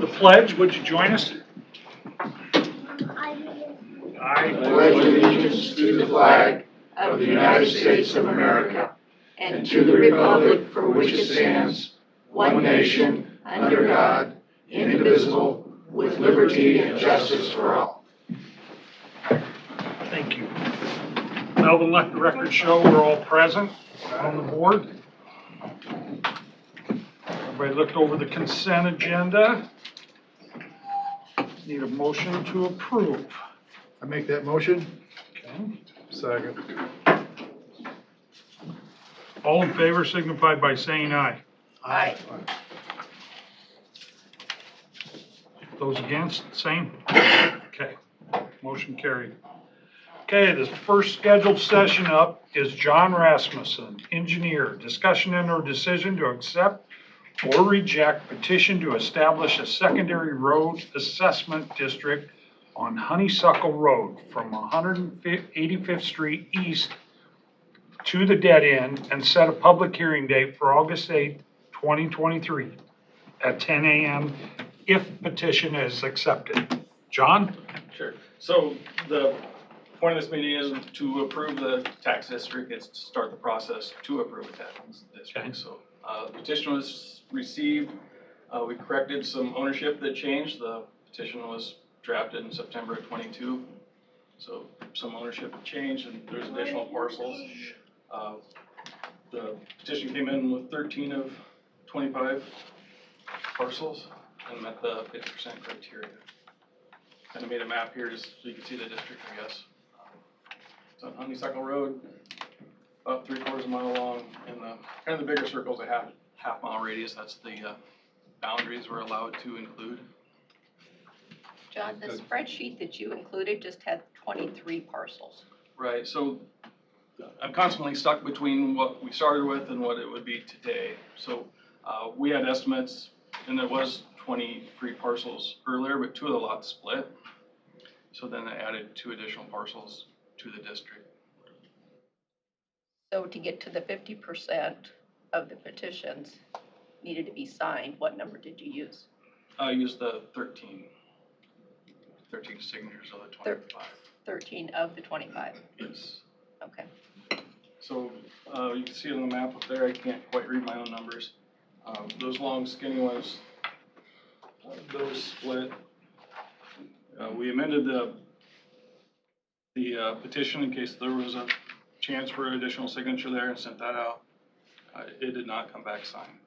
The pledge, would you join us? I pledge allegiance to the flag of the United States of America and to the republic for which it stands, one nation, under God, indivisible, with liberty and justice for all. Thank you. Melvin, let the record show we're all present on the board. Everybody looked over the consent agenda. Need a motion to approve. I make that motion. Okay. Second. All in favor signify by saying aye. Aye. Those against, same? Okay, motion carried. Okay, the first scheduled session up is John Rasmussen, engineer. Discussion and or decision to accept or reject petition to establish a secondary road assessment district on Honeysuckle Road from 185th Street East to the dead end and set a public hearing date for August 8th, 2023 at 10 a.m. if petition is accepted. John? Sure. So the point of this meeting is to approve the tax district. It's to start the process to approve a tax district. Okay. So the petition was received. We corrected some ownership that changed. The petition was drafted in September of 22. So some ownership changed and there's additional parcels. The petition came in with 13 of 25 parcels and met the 50% criteria. Kind of made a map here just so you can see the district, I guess. It's on Honeysuckle Road, about 3/4 mile long, and kind of the bigger circles, a half mile radius. That's the boundaries we're allowed to include. John, the spreadsheet that you included just had 23 parcels. Right, so I'm constantly stuck between what we started with and what it would be today. So we had estimates, and there was 23 parcels earlier, but 2 of the lots split. So then I added 2 additional parcels to the district. So to get to the 50% of the petitions needed to be signed, what number did you use? I used the 13 signatures of the 25. 13 of the 25. Yes. Okay. So you can see it on the map up there. I can't quite read my own numbers. Those long skinny ones, those split. We amended the petition in case there was a chance for additional signature there and sent that out. It did not come back signed,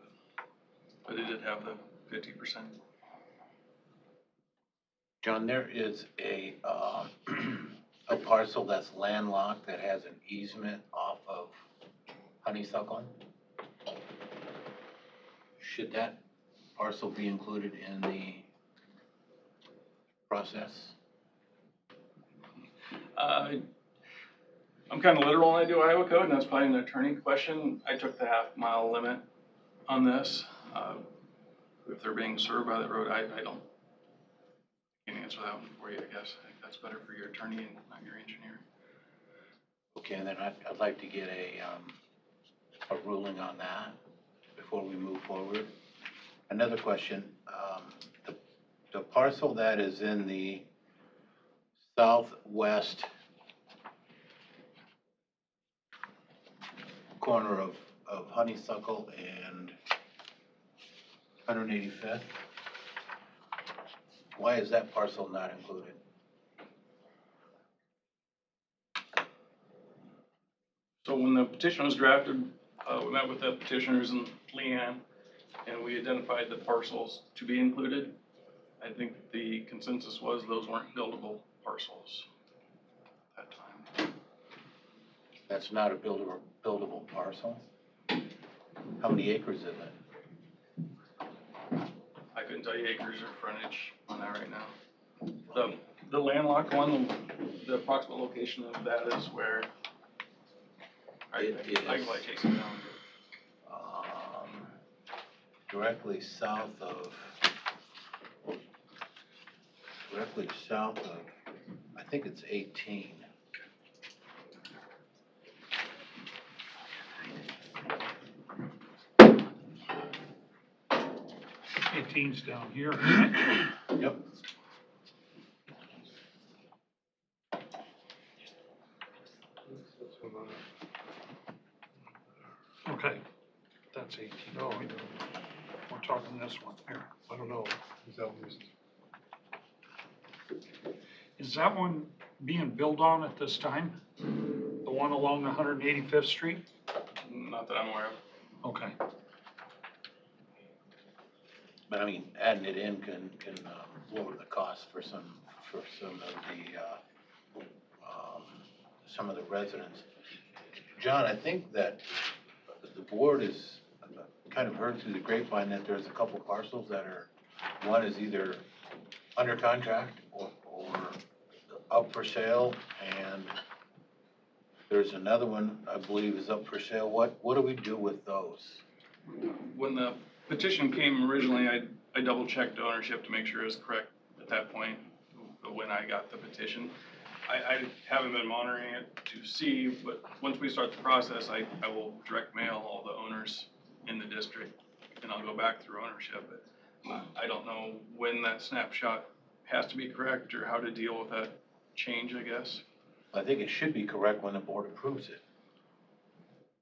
but it did have the 50%. John, there is a a parcel that's landlocked that has an easement off of Honeysuckle. Should that parcel be included in the process? I'm kind of literal when I do Iowa code, and that's probably an attorney question. I took the half-mile limit on this. If they're being served by the road, I can't answer that one for you, I guess. I think that's better for your attorney and not your engineer. Okay, and then I'd like to get a ruling on that before we move forward. Another question, the parcel that is in the southwest corner of Honeysuckle and 185th, why is that parcel not included? So when the petition was drafted, we met with the petitioners and Leanne, and we identified the parcels to be included. I think the consensus was those weren't buildable parcels at that time. That's not a buildable parcel? How many acres is it? I couldn't tell you acres or frontage on that right now. The landlocked one, the approximate location of that is where I can probably chase it down. Directly south of, I think it's 18. 18's down here. Yep. Okay, that's 18. No, We're talking this one here. I don't know. Is that what Is that one being built on at this time? The one along 185th Street? Not that I'm aware of. Okay. But I mean, adding it in can lower the cost for some of the residents. John, I think that the board is kind of heard through the grapevine that there's a couple parcels that are, one is either under contract or up for sale, and there's another one I believe is up for sale. What do we do with those? When the petition came originally, I double checked ownership to make sure it was correct at that point when I got the petition. I haven't been monitoring it to see, but once we start the process, I will direct mail all the owners in the district, and I'll go back through ownership. But I don't know when that snapshot has to be correct or how to deal with that change, I guess. I think it should be correct when the board approves it.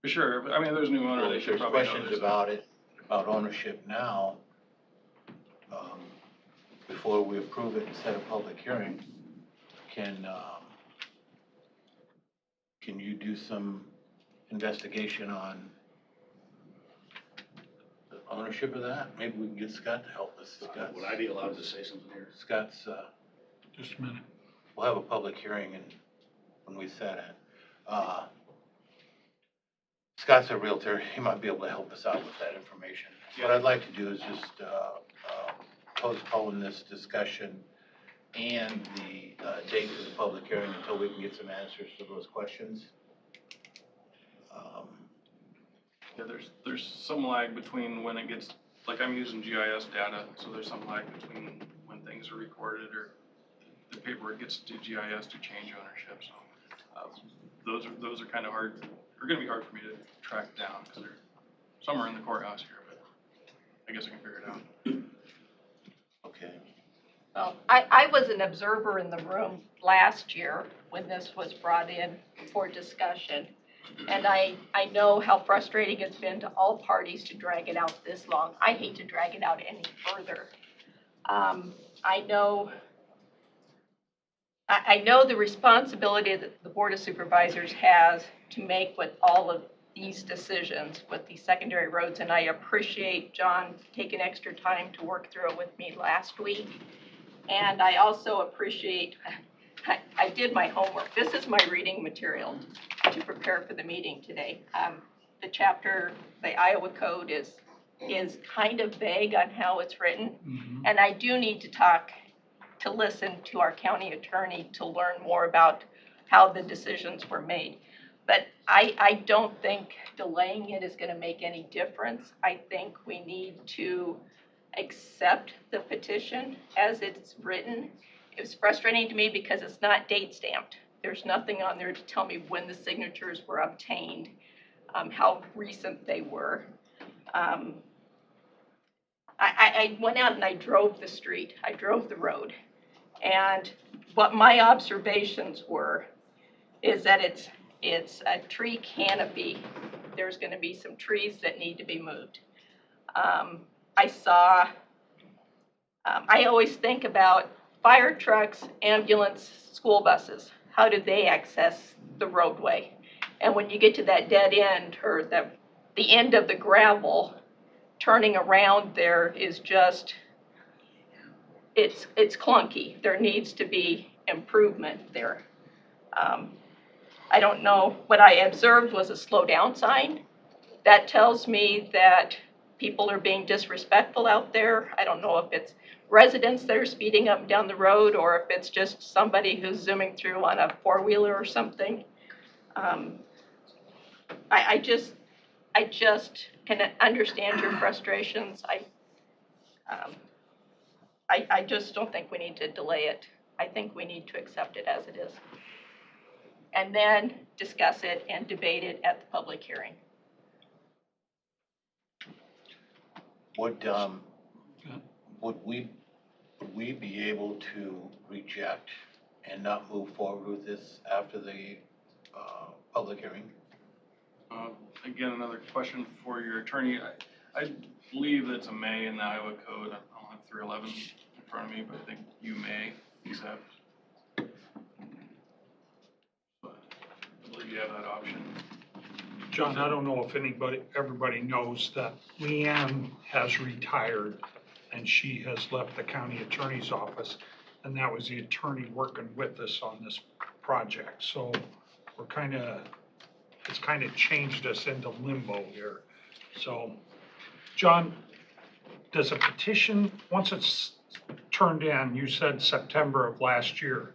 For sure, but I mean, if there's a new owner, they If should there's probably know questions this. about it, about ownership now, before we approve it and set a public hearing, can you do some investigation on the ownership of that? Maybe we can get Scott to help us. Would I be allowed to say something here? Scott's, Just a minute. we'll have a public hearing and when we set it. Scott's a realtor, he might be able to help us out with that information. What I'd like to do is just postpone this discussion and the date for the public hearing until we can get some answers to those questions. Yeah, there's some lag between when it gets, like I'm using GIS data, so there's some lag between when things are recorded or the paperwork gets to GIS to change ownership. So those are kind of hard. They're going to be hard for me to track down because they're somewhere in the courthouse here, but I guess I can figure it out. Okay. Well, I was an observer in the room last year when this was brought in for discussion. And I know how frustrating it's been to all parties to drag it out this long. I hate to drag it out any further. I know the responsibility that the Board of Supervisors has to make with all of these decisions with these secondary roads, and I appreciate John taking extra time to work through it with me last week. And I also appreciate, I did my homework. This is my reading material to prepare for the meeting today. The chapter, the Iowa Code is kind of vague on how it's written. Mm-hmm. And I do need to listen to our county attorney to learn more about how the decisions were made. But I don't think delaying it is going to make any difference. I think we need to accept the petition as it's written. It was frustrating to me because it's not date stamped. There's nothing on there to tell me when the signatures were obtained, how recent they were. I went out and I drove the street. I drove the road. And what my observations were is that it's a tree canopy. There's going to be some trees that need to be moved. I saw, I always think about fire trucks, ambulance, school buses. How do they access the roadway? And when you get to that dead end or the end of the gravel, turning around there is just, it's clunky. There needs to be improvement there. I don't know, what I observed was a slow down sign. That tells me that people are being disrespectful out there. I don't know if it's residents that are speeding up and down the road or if it's just somebody who's zooming through on a four-wheeler or something. I just can understand your frustrations. I just don't think we need to delay it. I think we need to accept it as it is. And then discuss it and debate it at the public hearing. would we be able to reject and not move forward with this after the public hearing? Again, another question for your attorney. I believe it's a may in the Iowa code. I don't have 311 in front of me, but I think you may accept. But I believe you have that option. John, I don't know if everybody knows that Leanne has retired and she has left the county attorney's office. And that was the attorney working with us on this project. So it's kind of changed us into limbo here. So, John, does a petition, once it's turned in, you said September of last year,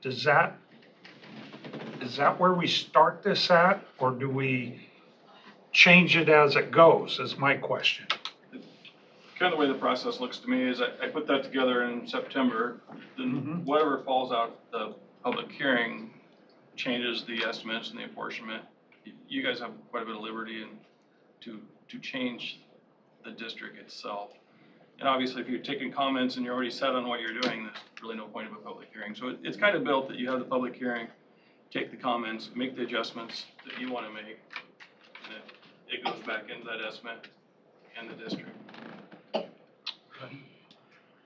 is that where we start this at, or do we change it as it goes, is my question. Kind of the way the process looks to me is I put that together in September, then whatever falls out of the public hearing changes the estimates and the apportionment. You guys have quite a bit of liberty to change the district itself. And obviously, if you're taking comments and you're already set on what you're doing, there's really no point of a public hearing. So it's kind of built that you have the public hearing, take the comments, make the adjustments that you want to make, and it goes back into that estimate and the district.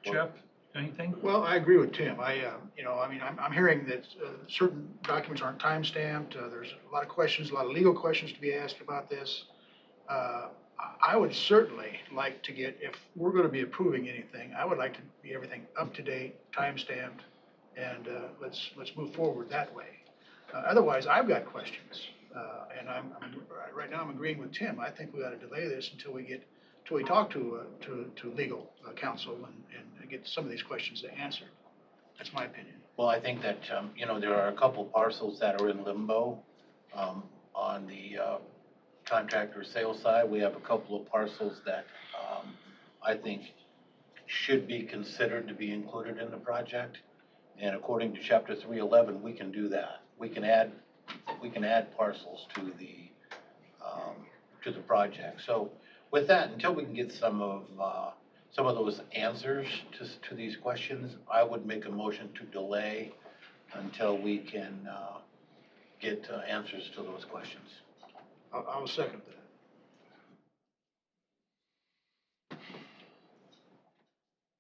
Jeff, anything? Well, I agree with Tim. I'm hearing that certain documents aren't time-stamped. There's a lot of questions, a lot of legal questions to be asked about this. I would certainly like to get, if we're going to be approving anything, I would like to be everything up to date, time-stamped, and let's move forward that way. Otherwise, I've got questions, and right now I'm agreeing with Tim. I think we ought to delay this until we talk to legal counsel and get some of these questions answered. That's my opinion. Well, I think that, there are a couple parcels that are in limbo. On the contractor sales side, we have a couple of parcels that I think should be considered to be included in the project. And according to chapter 311, we can do that. We can add parcels to the project. So with that, until we can get some of those answers to these questions, I would make a motion to delay until we can get answers to those questions. I'll second that.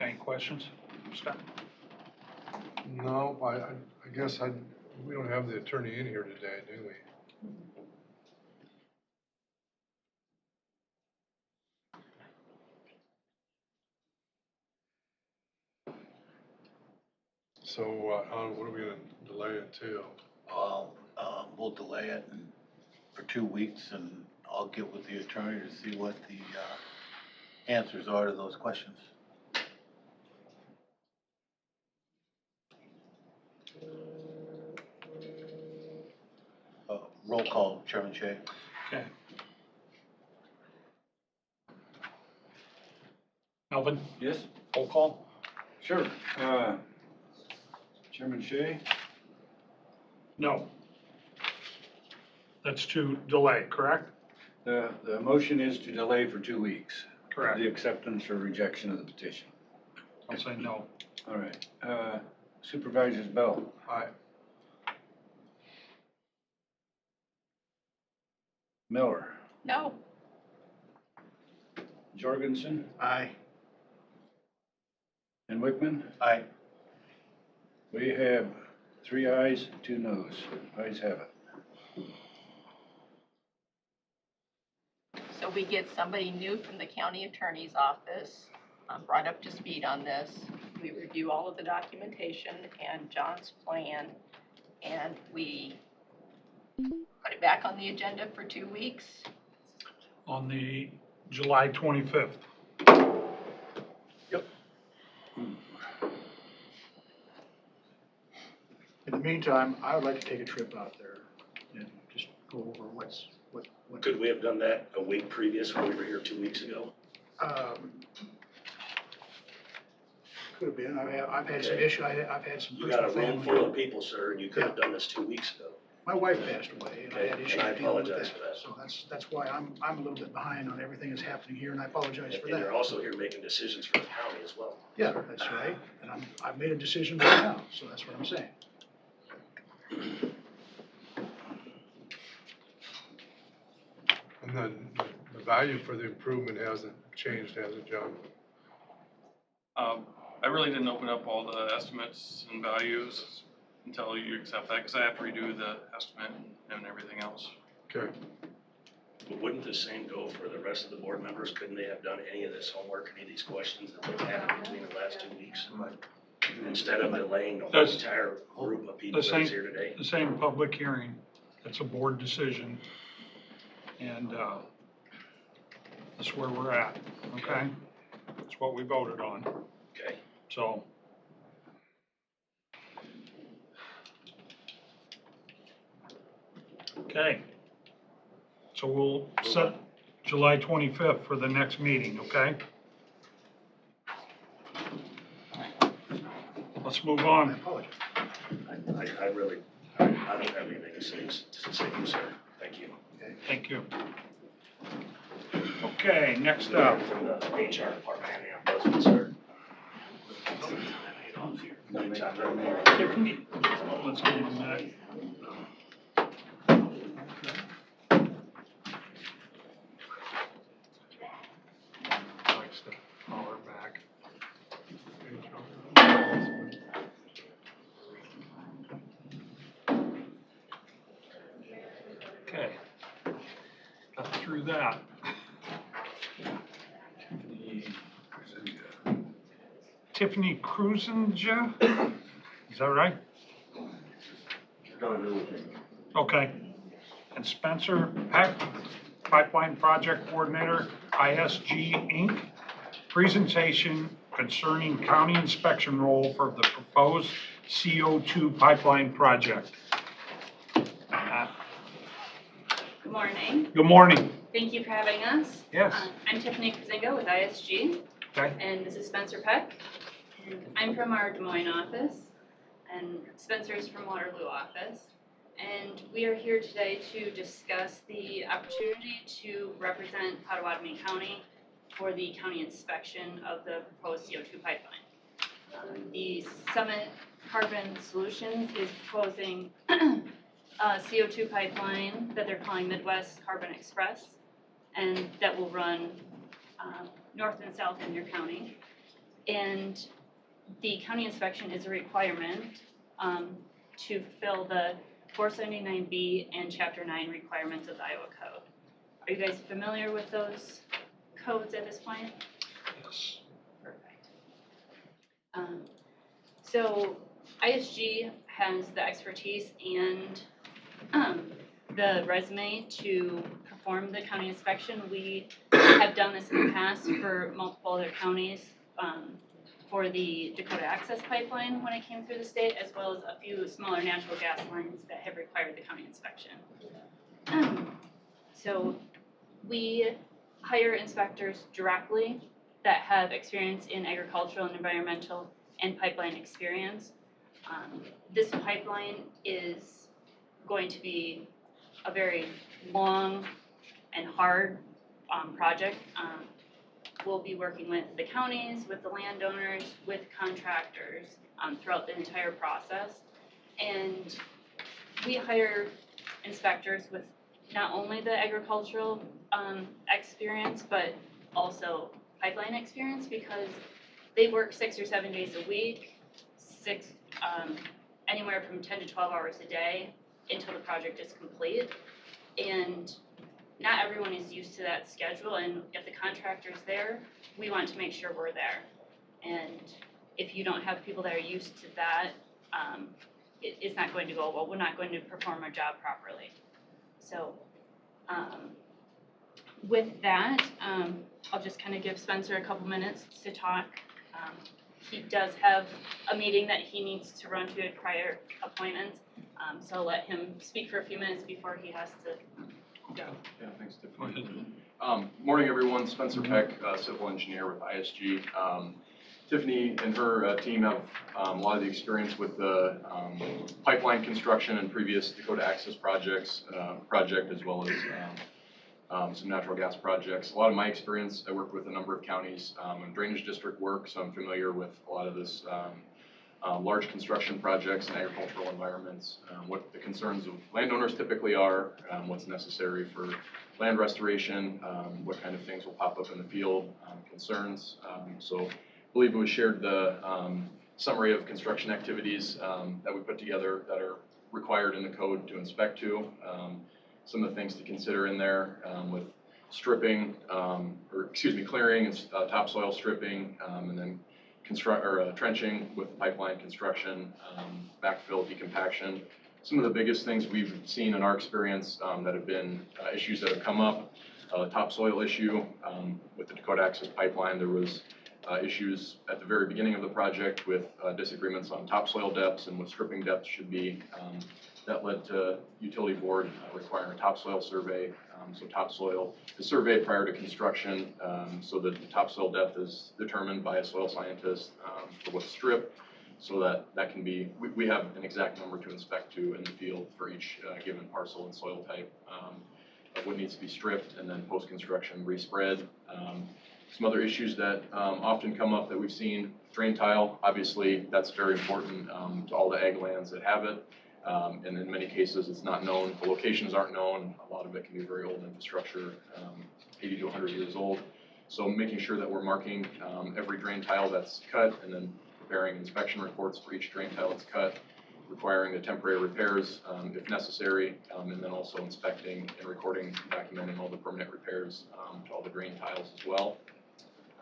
Any questions? Scott? No, I guess we don't have the attorney in here today, do we? So what are we gonna delay it to? We'll delay it for 2 weeks, and I'll get with the attorney to see what the answers are to those questions. Roll call, Chairman Shea. Okay. Melvin? Yes? Roll call? Sure. Chairman Shea? No. That's to delay, correct? The motion is to delay for 2 weeks. Correct. The acceptance or rejection of the petition. I'll say no. All right. Supervisors Bell? Aye. Miller? No. Jorgensen? Aye. And Wickman? Aye. We have 3 ayes, 2 noes. Ayes have it. So we get somebody new from the county attorney's office, brought up to speed on this. We review all of the documentation and John's plan, and we put it back on the agenda for 2 weeks. On the July 25th. Yep. In the meantime, I would like to take a trip out there and just go over what. Could we have done that a week previous when we were here 2 weeks ago? Could have been. I've had some issues. I've had some You got personal a room family. full of people, sir, and you could have done this 2 weeks ago. My wife passed away, and I had Okay, issues and I dealing with apologize that. for that. So that's why I'm a little bit behind on everything that's happening here, and I apologize for And you're that. also here making decisions for the county as well. Yeah, that's right, and I've made a decision right now, so that's what I'm saying. And then the value for the improvement hasn't changed, has it, John? I really didn't open up all the estimates and values until you accept that, because I have to redo the estimate and everything else. Okay. But wouldn't the same go for the rest of the board members? Couldn't they have done any of this homework, any of these questions that they've had in between the last 2 weeks? Instead of delaying the whole That's- entire group of people the that's same- here today? The same public hearing, it's a board decision, and that's where we're at, okay? That's what we voted on, Okay. so. Okay. So we'll set July 25th for the next meeting, okay? Let's move I on. apologize. I really, I don't have anything to say, sir. Thank you. Thank you. Okay, next up. From the HR department, yeah, Buzzman, sir. Tiffany, let's go on that. Likes to holler back. Okay, got through that. Tiffany Cruisinja, is that right? Okay. And Spencer Peck, Pipeline Project Coordinator, ISG Inc. Presentation concerning county inspection role for the proposed CO2 pipeline project. Good morning. Good morning. Thank you for having us. Yes. I'm Tiffany Krasinga with ISG, Okay. and this is Spencer Peck. And I'm from our Des Moines office, and Spencer's from Waterloo office. And we are here today to discuss the opportunity to represent Pottawatomie County for the county inspection of the proposed CO2 pipeline. The Summit Carbon Solutions is proposing a CO2 pipeline that they're calling Midwest Carbon Express, and that will run north and south in your county. And the county inspection is a requirement to fulfill the 479B and Chapter 9 requirements of the Iowa Code. Are you guys familiar with those codes at this point? Yes. Perfect. So ISG has the expertise and the resume to perform the county inspection. We have done this in the past for multiple other counties, for the Dakota Access Pipeline when it came through the state, as well as a few smaller natural gas lines that have required the county inspection. So we hire inspectors directly that have experience in agricultural and environmental and pipeline experience. This pipeline is going to be a very long and hard project. We'll be working with the counties, with the landowners, with contractors throughout the entire process. And we hire inspectors with not only the agricultural experience, but also pipeline experience, because they work 6 or 7 days a week, anywhere from 10 to 12 hours a day until the project is complete. And not everyone is used to that schedule, and if the contractor's there, we want to make sure we're there. And if you don't have people that are used to that, it's not going to go well. We're not going to perform our job properly. So with that, I'll just kind of give Spencer a couple minutes to talk. He does have a meeting that he needs to run to at prior appointments, so I'll let him speak for a few minutes before he has to go. Yeah, thanks, Tiffany. Morning, everyone. Spencer Peck, civil engineer with ISG. Tiffany and her team have a lot of the experience with the pipeline construction and previous Dakota Access project as well as some natural gas projects. A lot of my experience, I worked with a number of counties in drainage district work, so I'm familiar with a lot of this large construction projects in agricultural environments, what the concerns of landowners typically are, what's necessary for land restoration, what kind of things will pop up in the field, concerns. So I believe we shared the summary of construction activities that we put together that are required in the code to inspect to. Some of the things to consider in there with stripping, clearing and topsoil stripping, and then trenching with pipeline construction, backfill, decompaction. Some of the biggest things we've seen in our experience that have been issues that have come up, topsoil issue with the Dakota Access Pipeline. There was issues at the very beginning of the project with disagreements on topsoil depths and what stripping depths should be. That led to utility board requiring a topsoil survey. So topsoil is surveyed prior to construction so that the topsoil depth is determined by a soil scientist for what's stripped, so that can be, we have an exact number to inspect to in the field for each given parcel and soil type of what needs to be stripped, and then post-construction respread. Some other issues that often come up that we've seen, drain tile, obviously that's very important to all the ag lands that have it. And in many cases, it's not known. The locations aren't known. A lot of it can be very old infrastructure, 80 to 100 years old. So making sure that we're marking every drain tile that's cut, and then preparing inspection reports for each drain tile that's cut, requiring the temporary repairs if necessary, and then also inspecting and recording, documenting all the permanent repairs to all the drain tiles as well.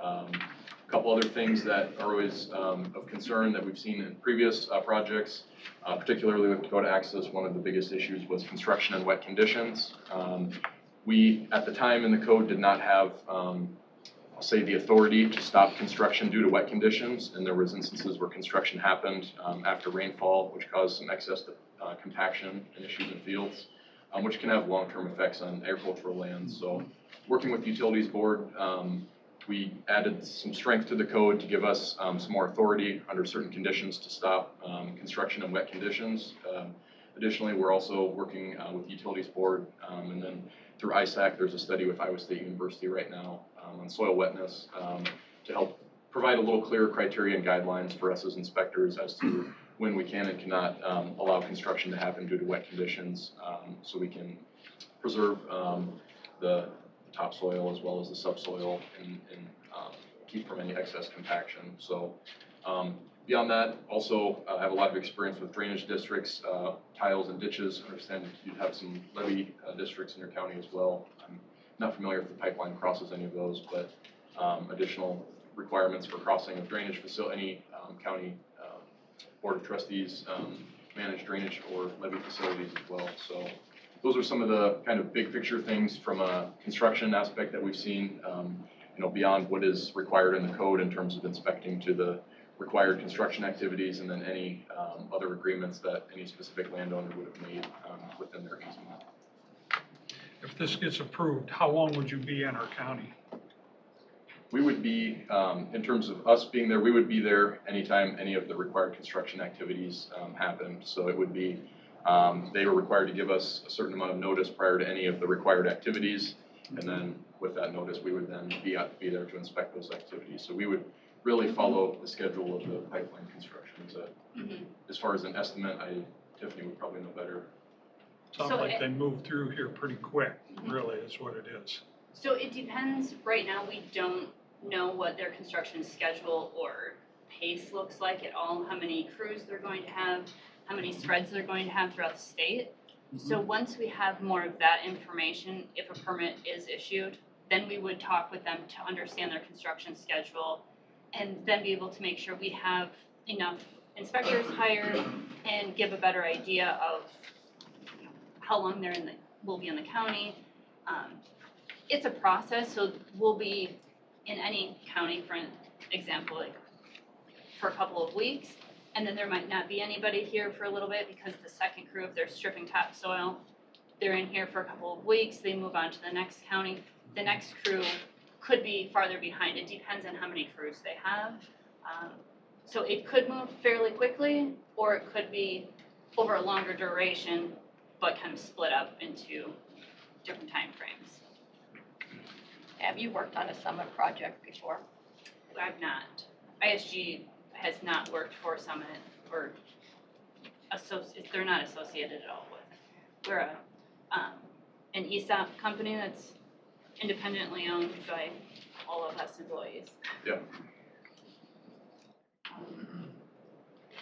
A couple other things that are always of concern that we've seen in previous projects, particularly with Dakota Access, one of the biggest issues was construction in wet conditions. We, at the time in the code, did not have, I'll say, the authority to stop construction due to wet conditions, and there was instances where construction happened after rainfall, which caused some excess compaction and issues in fields, which can have long-term effects on agricultural lands. So working with the utilities board, we added some strength to the code to give us some more authority under certain conditions to stop construction in wet conditions. Additionally, we're also working with the utilities board, and then through ISAC, there's a study with Iowa State University right now on soil wetness to help provide a little clearer criteria and guidelines for us as inspectors as to when we can and cannot allow construction to happen due to wet conditions, so we can preserve the topsoil as well as the subsoil and keep from any excess compaction. So beyond that, also I have a lot of experience with drainage districts, tiles and ditches. I understand you have some levee districts in your county as well. I'm not familiar if the pipeline crosses any of those, but additional requirements for crossing of drainage facility, any county board of trustees manage drainage or levee facilities as well. So those are some of the kind of big picture things from a construction aspect that we've seen, beyond what is required in the code in terms of inspecting to the required construction activities, and then any other agreements that any specific landowner would have made within their easement. If this gets approved, how long would you be in our county? We would be, in terms of us being there, we would be there anytime any of the required construction activities happened. So it would be, they were required to give us a certain amount of notice prior to any of the required activities, and then with that notice, we would then be there to inspect those activities. So we would really follow the schedule of the pipeline construction. So as far as an estimate, Tiffany would probably know better. Sounds like they move through here pretty quick, really, is what it is. So it depends. Right now, we don't know what their construction schedule or pace looks like at all, how many crews they're going to have, how many spreads they're going to have throughout the state. So once we have more of that information, if a permit is issued, then we would talk with them to understand their construction schedule, and then be able to make sure we have enough inspectors hired and give a better idea of how long will be in the county. It's a process, so we'll be in any county, for example, like for a couple of weeks, and then there might not be anybody here for a little bit because the second crew, if they're stripping topsoil, they're in here for a couple of weeks, they move on to the next county. The next crew could be farther behind. It depends on how many crews they have. So it could move fairly quickly, or it could be over a longer duration, but kind of split up into different timeframes. Have you worked on a summit project before? I've not. ISG has not worked for Summit or they're not associated at all with it. We're an ESOP company that's independently owned by all of us employees. Yeah.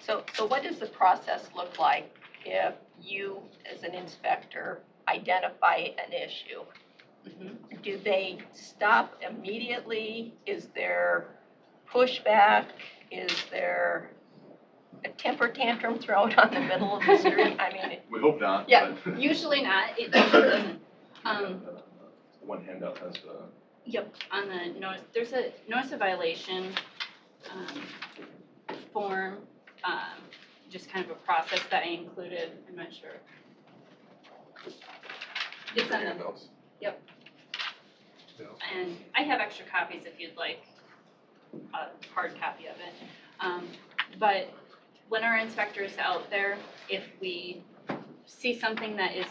So what does the process look like if you, as an inspector, identify an issue? Mhm. Do they stop immediately? Is there pushback? Is there a temper tantrum thrown on the middle of the street? I mean, We hope not. Yeah. but- Usually not. It usually doesn't. One handout has the. Yep, on the notice, there's a notice of violation form, just kind of a process that I included, I'm not sure. It's on the, handouts. yep. Yeah. And I have extra copies if you'd like a hard copy of it. But when our inspector is out there, if we see something that is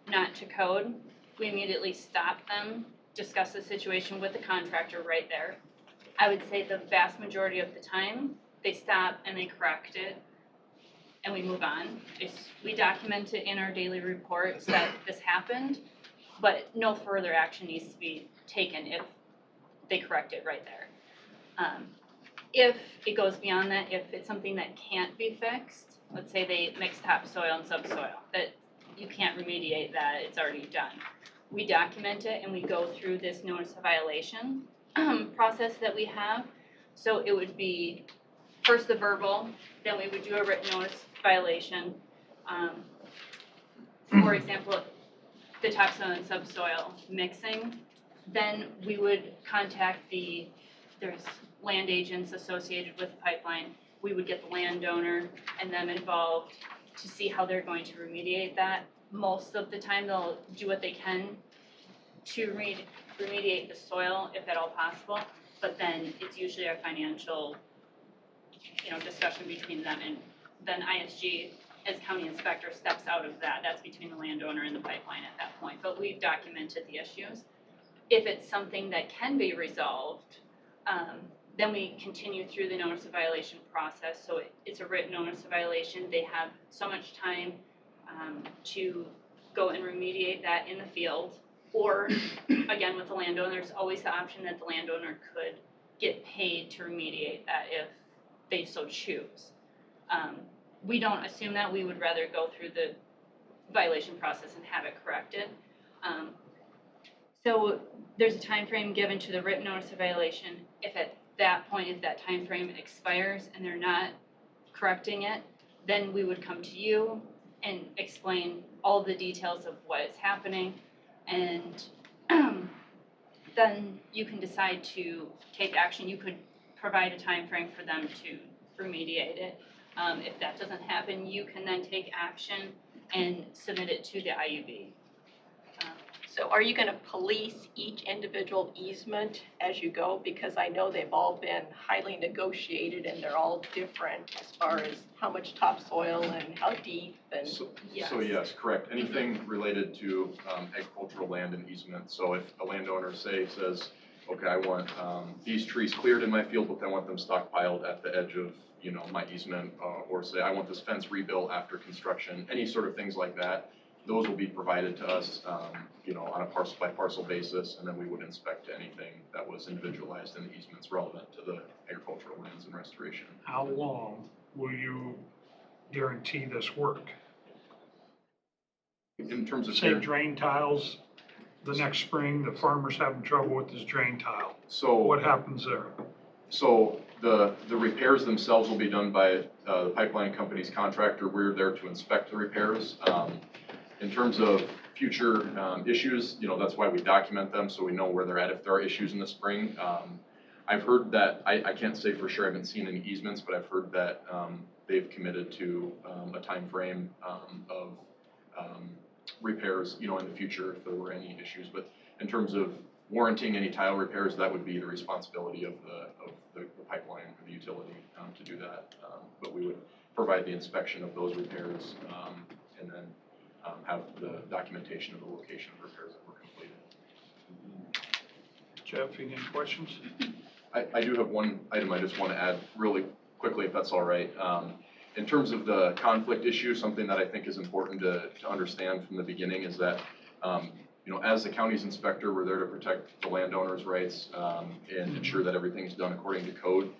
not to code, we immediately stop them, discuss the situation with the contractor right there. I would say the vast majority of the time, they stop and they correct it, and we move on. We document it in our daily reports that this happened, but no further action needs to be taken if they correct it right there. If it goes beyond that, if it's something that can't be fixed, let's say they mix topsoil and subsoil, that you can't remediate that, it's already done. We document it and we go through this notice of violation process that we have. So it would be first the verbal, then we would do a written notice violation. For example, the topsoil and subsoil mixing, then we would contact there's land agents associated with the pipeline. We would get the landowner and them involved to see how they're going to remediate that. Most of the time, they'll do what they can to remediate the soil, if at all possible, but then it's usually a financial, discussion between them, and then ISG, as county inspector, steps out of that. That's between the landowner and the pipeline at that point, but we've documented the issues. If it's something that can be resolved, then we continue through the notice of violation process. So it's a written notice of violation. They have so much time to go and remediate that in the field. Or, again, with the landowner, there's always the option that the landowner could get paid to remediate that if they so choose. We don't assume that. We would rather go through the violation process and have it corrected. So there's a time frame given to the written notice of violation. If at that point, if that time frame expires and they're not correcting it, then we would come to you and explain all the details of what is happening, and then you can decide to take action. You could provide a time frame for them to remediate it. If that doesn't happen, you can then take action and submit it to the IUB. So are you gonna police each individual easement as you go? Because I know they've all been highly negotiated and they're all different as far as how much topsoil and how deep and. So Yes. yes, correct. Anything related to agricultural land and easement. So if a landowner says, okay, I want these trees cleared in my field, but I want them stockpiled at the edge of my easement, or say I want this fence rebuilt after construction, any sort of things like that, those will be provided to us, on a parcel by parcel basis, and then we would inspect anything that was individualized in the easements relevant to the agricultural lands and restoration. How long will you guarantee this work? In terms of Say drain tiles, the next spring, the farmer's having trouble with his drain tile. so What happens there? So the repairs themselves will be done by the pipeline company's contractor. We're there to inspect the repairs. In terms of future issues, that's why we document them, so we know where they're at if there are issues in the spring. I've heard that, I can't say for sure, I haven't seen any easements, but I've heard that they've committed to a time frame of repairs, in the future if there were any issues. But in terms of warranting any tile repairs, that would be the responsibility of the pipeline or the utility to do that. But we would provide the inspection of those repairs and then have the documentation of the location of repairs that were completed. Jeff, any questions? I do have one item I just want to add really quickly, if that's all right. In terms of the conflict issue, something that I think is important to understand from the beginning is that, you know, as the county's inspector, we're there to protect the landowner's rights and ensure that everything's done according to code.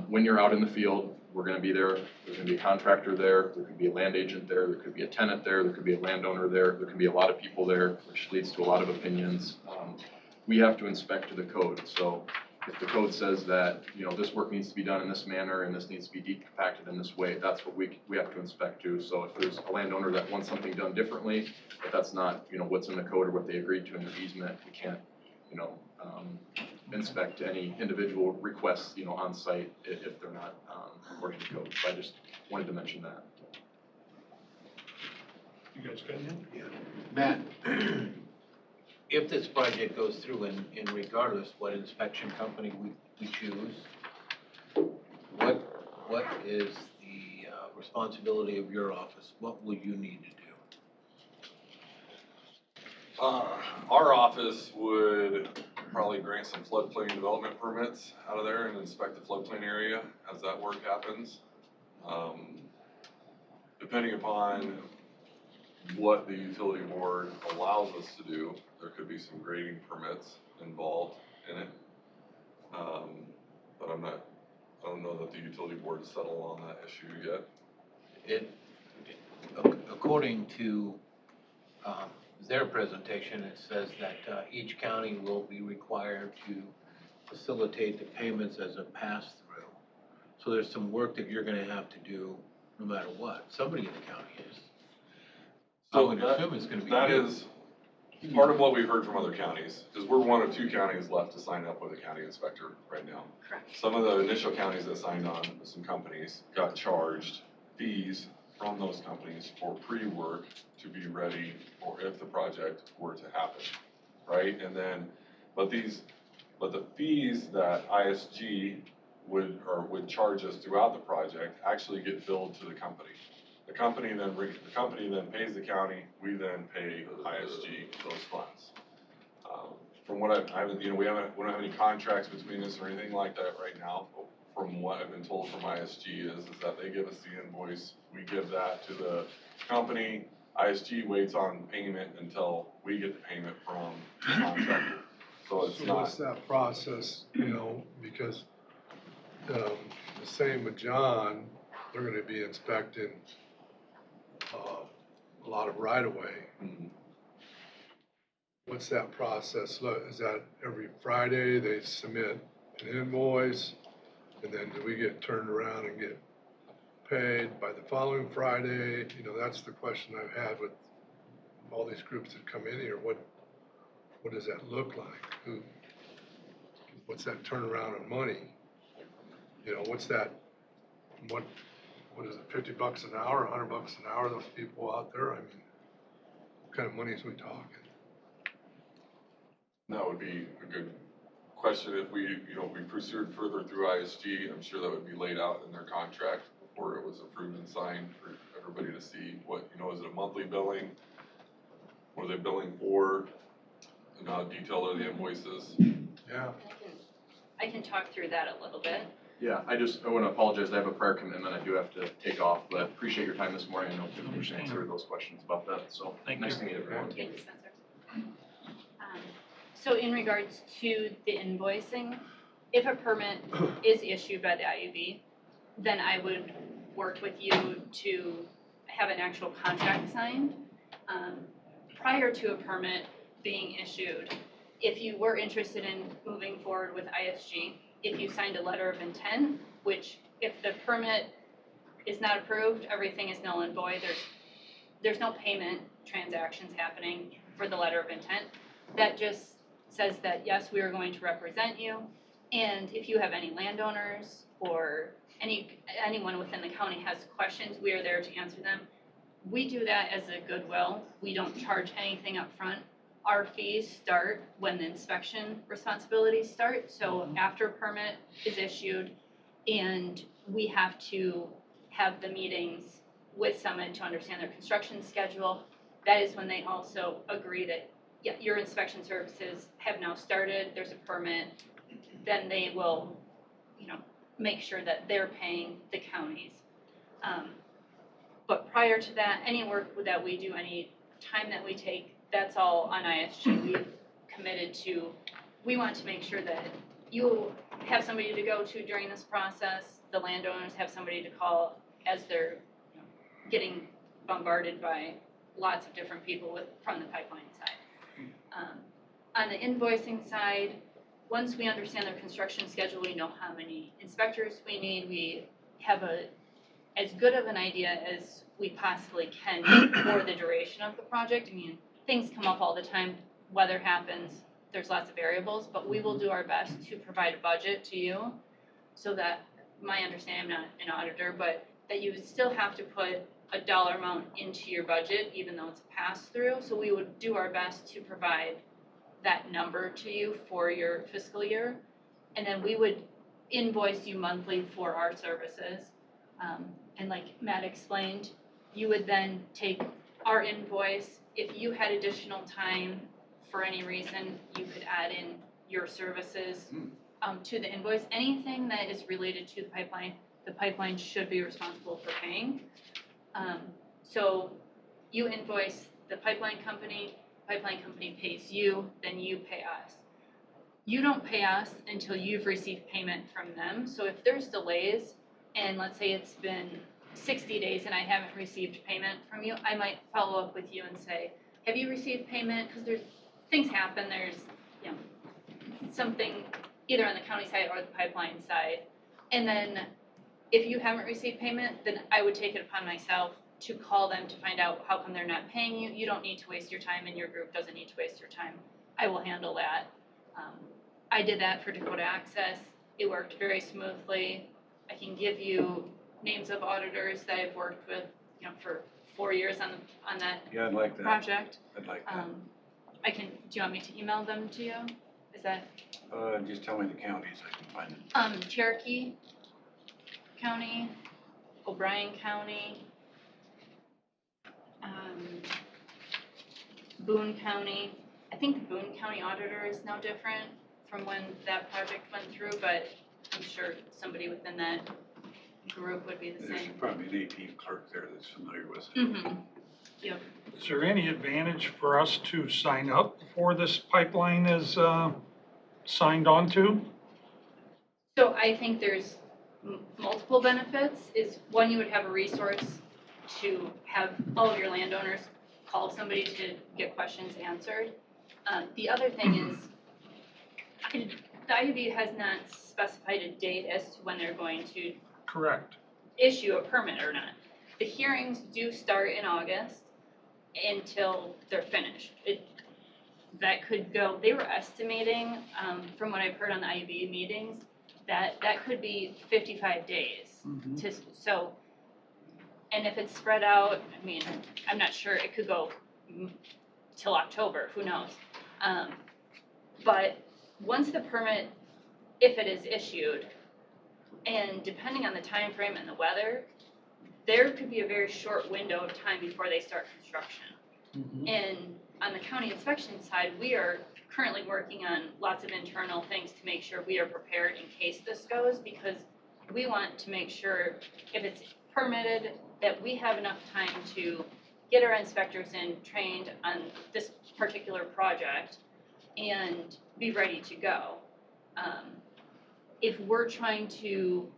When you're out in the field, we're going to be there. There's going to be a contractor there. There could be a land agent there. There could be a tenant there. There could be a landowner there. There could be a lot of people there, which leads to a lot of opinions. We have to inspect to the code. So if the code says that, you know, this work needs to be done in this manner and this needs to be decompacted in this way, that's what we have to inspect to. So if there's a landowner that wants something done differently, if that's not, you know, what's in the code or what they agreed to in their easement, we can't, you know, inspect any individual requests, you know, on site if they're not according to code. So I just wanted to mention that. You guys got anything? Yeah. Matt, if this project goes through and regardless what inspection company we choose, what is the responsibility of your office? What will you need to do? Our office would probably grant some floodplain development permits out of there and inspect the floodplain area as that work happens. Depending upon what the utility board allows us to do, there could be some grading permits involved in it. But I don't know that the utility board has settled on that issue yet. According to their presentation, it says that each county will be required to facilitate the payments as a pass-through. So there's some work that you're gonna have to do no matter what. Somebody in the county is. I would assume it's gonna be That you. is part of what we've heard from other counties, because we're one of 2 counties left to sign up with a county inspector right now. Correct. Some of the initial counties that signed on, some companies, got charged fees from those companies for pre-work to be ready for if the project were to happen, right? And then, but the fees that ISG would charge us throughout the project actually get billed to the company. The company then pays the county, we then pay ISG those funds. From what I haven't, you know, we don't have any contracts between us or anything like that right now. But from what I've been told from ISG is that they give us the invoice, we give that to the company. ISG waits on payment until we get the payment from the contractor. So it's not. What's that process, you know, because the same with John, they're gonna be inspecting a lot of right-of-way. Mhm. What's that process? Is that every Friday they submit an invoice? And then do we get turned around and get paid by the following Friday? You know, that's the question I've had with all these groups that come in here. What does that look like? What's that turnaround on money? You know, what's that, what is it, $50 an hour, $100 an hour, those people out there? I mean, what kind of money is we talking? That would be a good question if we, you know, we pursued further through ISG. I'm sure that would be laid out in their contract before it was approved and signed for everybody to see what, you know, is it a monthly billing? What are they billing for? And how detailed are the invoices? Yeah. I can talk through that a little bit. Yeah, I want to apologize. I have a prior commitment. I do have to take off, but appreciate your time this morning. I know we should answer those questions about that. So nice to meet everyone. Thank you, Spencer. So in regards to the invoicing, if a permit is issued by the IUB, then I would work with you to have an actual contract signed. Prior to a permit being issued, if you were interested in moving forward with ISG, if you signed a letter of intent, which if the permit is not approved, everything is null and void, there's no payment transactions happening for the letter of intent. That just says that, yes, we are going to represent you, and if you have any landowners or anyone within the county has questions, we are there to answer them. We do that as a goodwill. We don't charge anything up front. our fees start when the inspection responsibilities start. So after a permit is issued and we have to have the meetings with Summit to understand their construction schedule, that is when they also agree that, yeah, your inspection services have now started, there's a permit, then they will, make sure that they're paying the counties. But prior to that, any work that we do, any time that we take, that's all on ISG. We've committed to, we want to make sure that you have somebody to go to during this process, the landowners have somebody to call as they're getting bombarded by lots of different people from the pipeline side. On the invoicing side, once we understand their construction schedule, we know how many inspectors we need. We have as good of an idea as we possibly can for the duration of the project. I mean, things come up all the time, weather happens, there's lots of variables, but we will do our best to provide a budget to you so that, my understanding, I'm not an auditor, but that you would still have to put a dollar amount into your budget, even though it's a pass-through. So we would do our best to provide that number to you for your fiscal year. And then we would invoice you monthly for our services. And like Matt explained, you would then take our invoice. If you had additional time for any reason, you could add in your services to the invoice. Anything that is related to the pipeline should be responsible for paying. So you invoice the pipeline company pays you, then you pay us. You don't pay us until you've received payment from them. So if there's delays, and let's say it's been 60 days and I haven't received payment from you, I might follow up with you and say, have you received payment? Because things happen, there's something either on the county side or the pipeline side. And then if you haven't received payment, then I would take it upon myself to call them to find out how come they're not paying you. You don't need to waste your time, and your group doesn't need to waste your time. I will handle that. I did that for Dakota Access. It worked very smoothly. I can give you names of auditors that I've worked with, for 4 years on that Yeah, I'd like that. project. I'd like that. Do you want me to email them to you? Is that? Just tell me the counties, I can find it. Cherokee County, O'Brien County, Boone County. I think the Boone County auditor is now different from when that project went through, but I'm sure somebody within that group would be the There's same. probably an AP clerk there that's familiar with it. Mm-hmm. Yep. Is there any advantage for us to sign up before this pipeline is signed on to? So I think there's multiple benefits. Is one, you would have a resource to have all of your landowners call somebody to get questions answered. The other thing is, the IUB has not specified a date as to when they're going to Correct. issue a permit or not. The hearings do start in August until they're finished. That could go, they were estimating, from what I've heard on the IUB meetings, that could be 55 days. And if it's spread out, I mean, I'm not sure, it could go till October, who knows? But once the permit, if it is issued, and depending on the time frame and the weather, there could be a very short window of time before they start construction. And on the county inspection side, we are currently working on lots of internal things to make sure we are prepared in case this goes, because we want to make sure if it's permitted that we have enough time to get our inspectors in, trained on this particular project, and be ready to go. If we're trying to,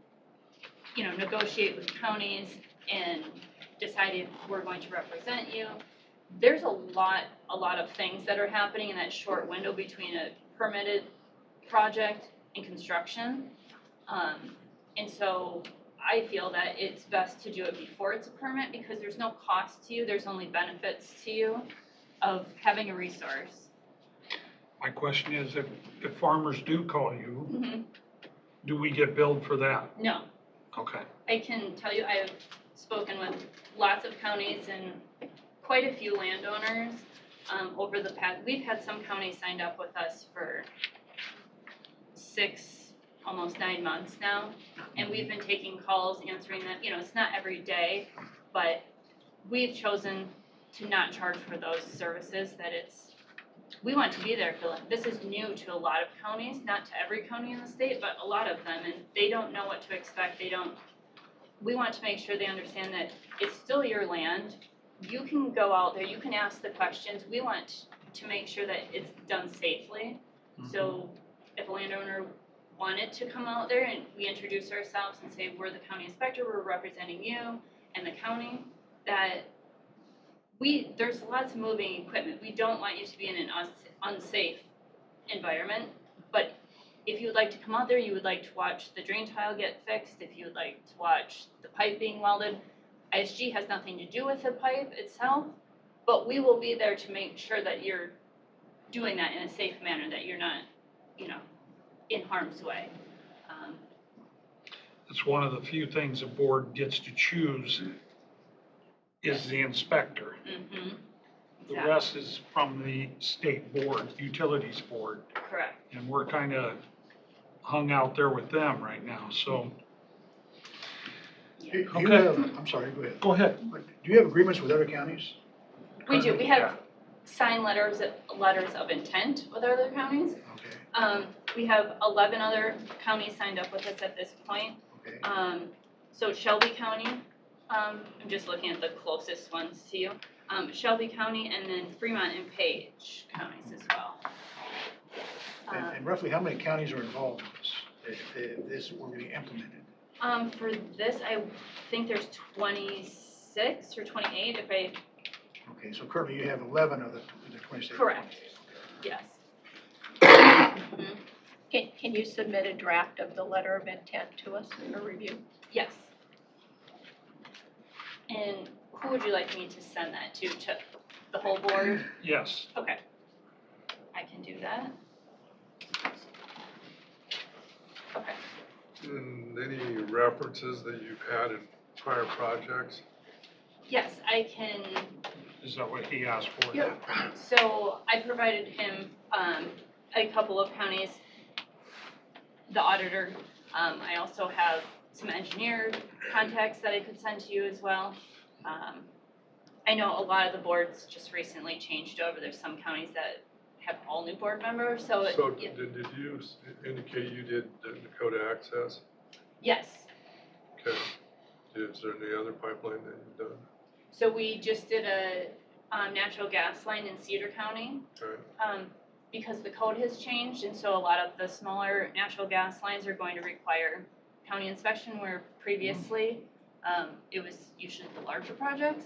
negotiate with counties and decide if we're going to represent you, there's a lot of things that are happening in that short window between a permitted project and construction. And so I feel that it's best to do it before it's a permit, because there's no cost to you, there's only benefits to you of having a resource. My question is, if farmers do call you, Mm-hmm. do we get billed for that? No, Okay. I can tell you, I've spoken with lots of counties and quite a few landowners. over the past, we've had some counties signed up with us for 6, almost 9 months now. And we've been taking calls, answering them, it's not every day, but we've chosen to not charge for those services, we want to be there for them. This is new to a lot of counties, not to every county in the state, but a lot of them, and they don't know what to expect. We want to make sure they understand that it's still your land. You can go out there, you can ask the questions. We want to make sure that it's done safely. So if a landowner wanted to come out there and we introduce ourselves and say, we're the county inspector, we're representing you and the county, that there's lots of moving equipment. We don't want you to be in an unsafe environment, but if you would like to come out there, you would like to watch the drain tile get fixed, if you would like to watch the pipe being welded, ISG has nothing to do with the pipe itself, but we will be there to make sure that you're doing that in a safe manner, that you're not, in harm's way. It's one of the few things a board gets to choose is the inspector. Mm-hmm. The rest is from the state board, utilities board, Correct. and we're kind of hung out there with them right now, so. Do you Okay. have, I'm sorry, go ahead. Go ahead. Do you have agreements with other counties? We do. We have signed letters of intent with other counties. Okay, We have 11 other counties signed up with us at this point. okay. So Shelby County, I'm just looking at the closest ones to you. Shelby County and then Fremont and Page counties as well. And roughly how many counties are involved in this, if this were being implemented? For this, I think there's 26 or 28 if I, Okay, so currently you have 11 of the 26. correct, yes. Can you submit a draft of the letter of intent to us for review? Yes. And who would you like me to send that to the whole board? Yes. Okay. I can do that. Okay. And any references that you've had in prior projects? Yes, I can. Is that what he asked for? Yeah. So I provided him a couple of counties, the auditor. I also have some engineer contacts that I could send to you as well. I know a lot of the boards just recently changed over. There's some counties that have all new board members, so. Did you indicate you did the Dakota Access? Yes. Okay. Is there any other pipeline that you've done? So we just did a natural gas line in Cedar County. Okay. Because the code has changed, and so a lot of the smaller natural gas lines are going to require county inspection, where previously it was usually the larger projects.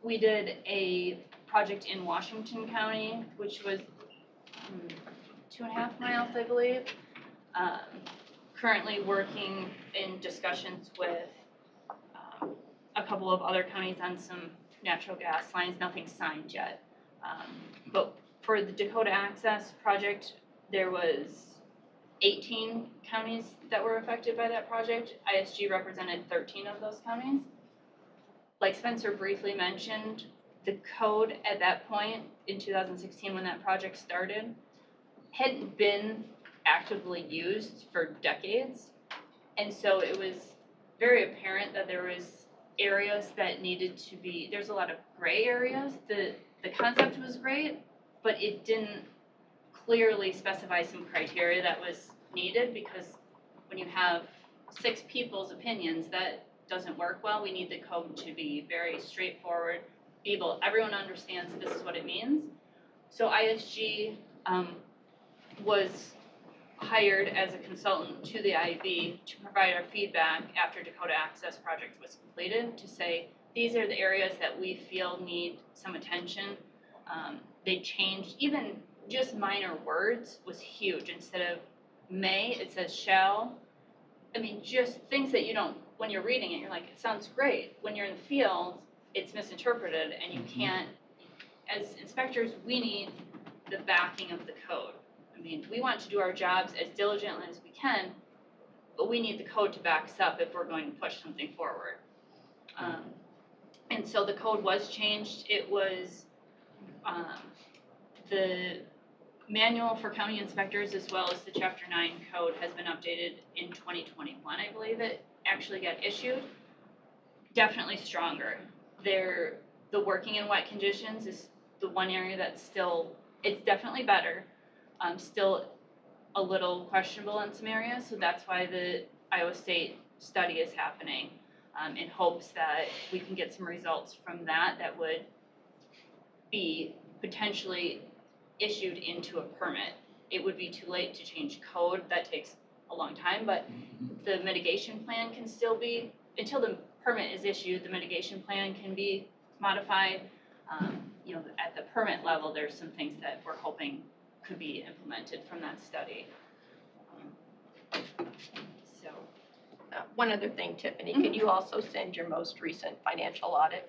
We did a project in Washington County, which was 2.5 miles, I believe. Currently working in discussions with a couple of other counties on some natural gas lines, nothing signed yet. But for the Dakota Access project, there was 18 counties that were affected by that project. ISG represented 13 of those counties. Like Spencer briefly mentioned, the code at that point in 2016 when that project started hadn't been actively used for decades. And so it was very apparent that there was areas that needed to be, there's a lot of gray areas. The concept was great, but it didn't clearly specify some criteria that was needed, because when you have 6 people's opinions, that doesn't work well. We need the code to be very straightforward, everyone understands this is what it means. So ISG was hired as a consultant to the IB to provide our feedback after Dakota Access project was completed, to say, these are the areas that we feel need some attention. They changed, even just minor words was huge. Instead of may, it says shall. I mean, just things that you don't, when you're reading it, you're like, it sounds great. When you're in the field, it's misinterpreted, and you can't, as inspectors, we need the backing of the code. I mean, we want to do our jobs as diligently as we can, but we need the code to back us up if we're going to push something forward. And so the code was changed. It was The manual for county inspectors as well as the Chapter 9 code has been updated in 2021, I believe it actually got issued. Definitely stronger. The working in wet conditions is the one area that's still, it's definitely better, still a little questionable in some areas, so that's why the Iowa State study is happening, in hopes that we can get some results from that that would be potentially issued into a permit. It would be too late to change code, that takes a long time, but the mitigation plan can still be, until the permit is issued, the mitigation plan can be modified. You know, at the permit level, there's some things that we're hoping could be implemented from that study. So, One other thing, Tiffany, could you also send your most recent financial audit?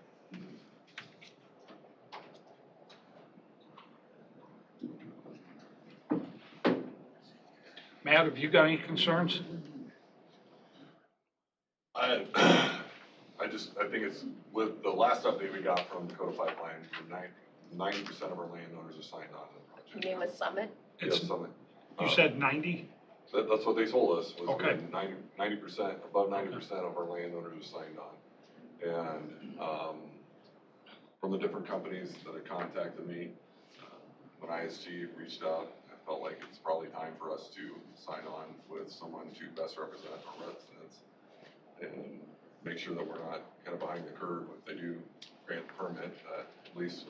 Matt, have you got any concerns? I think it's, with the last update we got from Dakota Pipeline, 90% of our landowners are signed on to the You project. mean with Summit? Yes, something. You said 90? That's what they told us, was Okay. 90%, above 90% of our landowners are signed on. And, from the different companies that have contacted me, when ISG reached out, I felt like it's probably time for us to sign on with someone to best represent our residents and make sure that we're not kind of behind the curve if they do grant the permit, that at least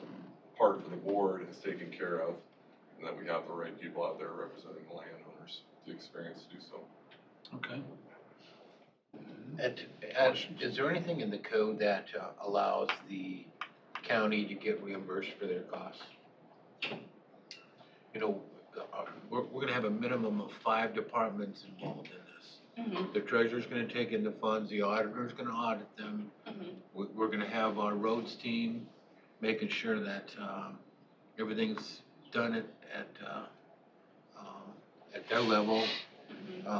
part of the board is taken care of, and that we have the right people out there representing the landowners, the experience to do so. Okay. Is there anything in the code that allows the county to get reimbursed for their costs? You know, we're gonna have a minimum of 5 departments involved in this. The treasurer's gonna take in the funds, the auditor's gonna audit them. We're gonna have our roads team making sure that everything's done at their level.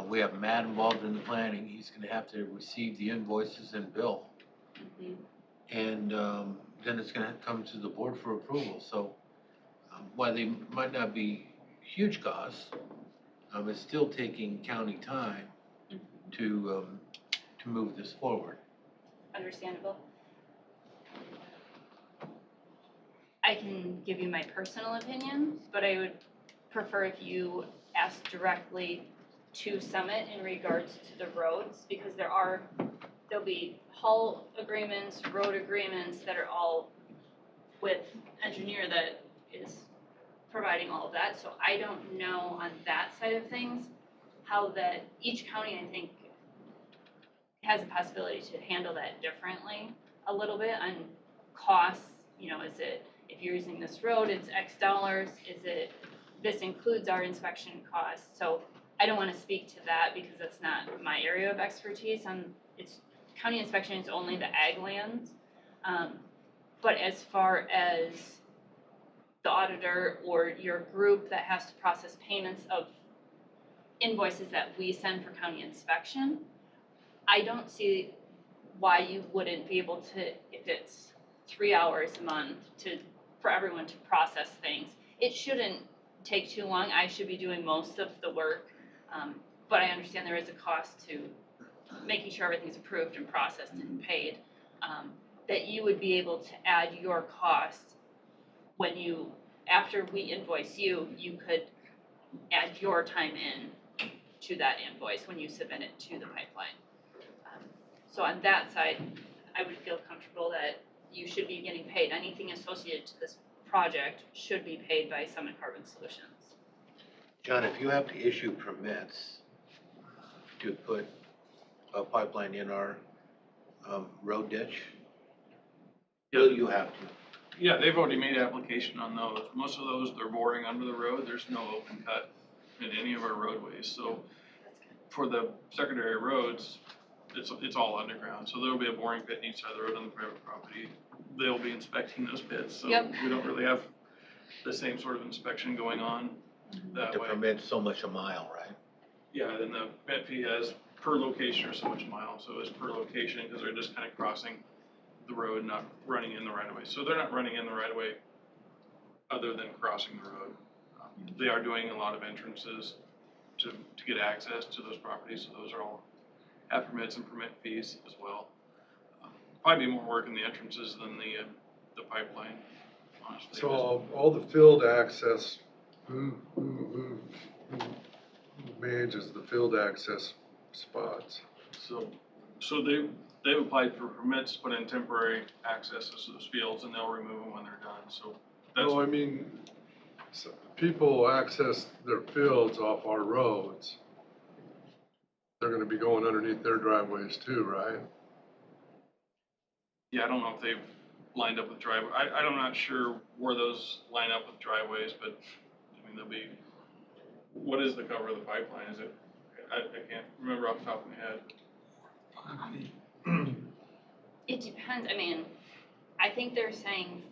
We have Matt involved in the planning. He's gonna have to receive the invoices and bill. And then it's gonna come to the board for approval. So while they might not be huge costs, it's still taking county time to move this forward. understandable. I can give you my personal opinion, but I would prefer if you ask directly to Summit in regards to the roads, because there'll be hull agreements, road agreements that are all with engineer that is providing all of that. So I don't know on that side of things how that, each county, I think, has a possibility to handle that differently a little bit on costs. You know, is it, if you're using this road, it's X dollars, is it, this includes our inspection costs. So I don't want to speak to that because that's not my area of expertise. It's county inspection is only the ag lands. But as far as the auditor or your group that has to process payments of invoices that we send for county inspection, I don't see why you wouldn't be able to, if it's 3 hours a month for everyone to process things. It shouldn't take too long. I should be doing most of the work, but I understand there is a cost to making sure everything's approved and processed and paid. That you would be able to add your cost when you, after we invoice you, you could add your time in to that invoice when you submit it to the pipeline. So on that side, I would feel comfortable that you should be getting paid. Anything associated to this project should be paid by Summit Carbon Solutions. John, if you have to issue permits to put a pipeline in our road ditch, will you have to? Yeah, they've already made application on those. Most of those, they're boring under the road. There's no open cut in any of our roadways. So for the secondary roads, it's all underground. So there'll be a boring pit in each side of the road on the private property. They'll be inspecting those pits. So we don't really have the same sort of inspection going on that The way. permit's so much a mile, right? Yeah, then the pit fee has per location or so much miles. So it's per location because they're just kind of crossing the road, not running in the right of way. So they're not running in the right of way other than crossing the road. They are doing a lot of entrances to get access to those properties, so those are all have permits and permit fees as well. Probably be more work in the entrances than the pipeline, honestly. So all the field access, who manages the field access spots? So they've applied for permits, put in temporary accesses to those fields, and they'll remove them when they're done, so that's. No, I mean, people access their fields off our roads. They're gonna be going underneath their driveways too, right? Yeah, I don't know if they've lined up with driveway, I'm not sure where those line up with driveways, but, I mean, they'll be, what is the cover of the pipeline, is it? I can't remember off the top of my head. It depends, I mean, I think they're saying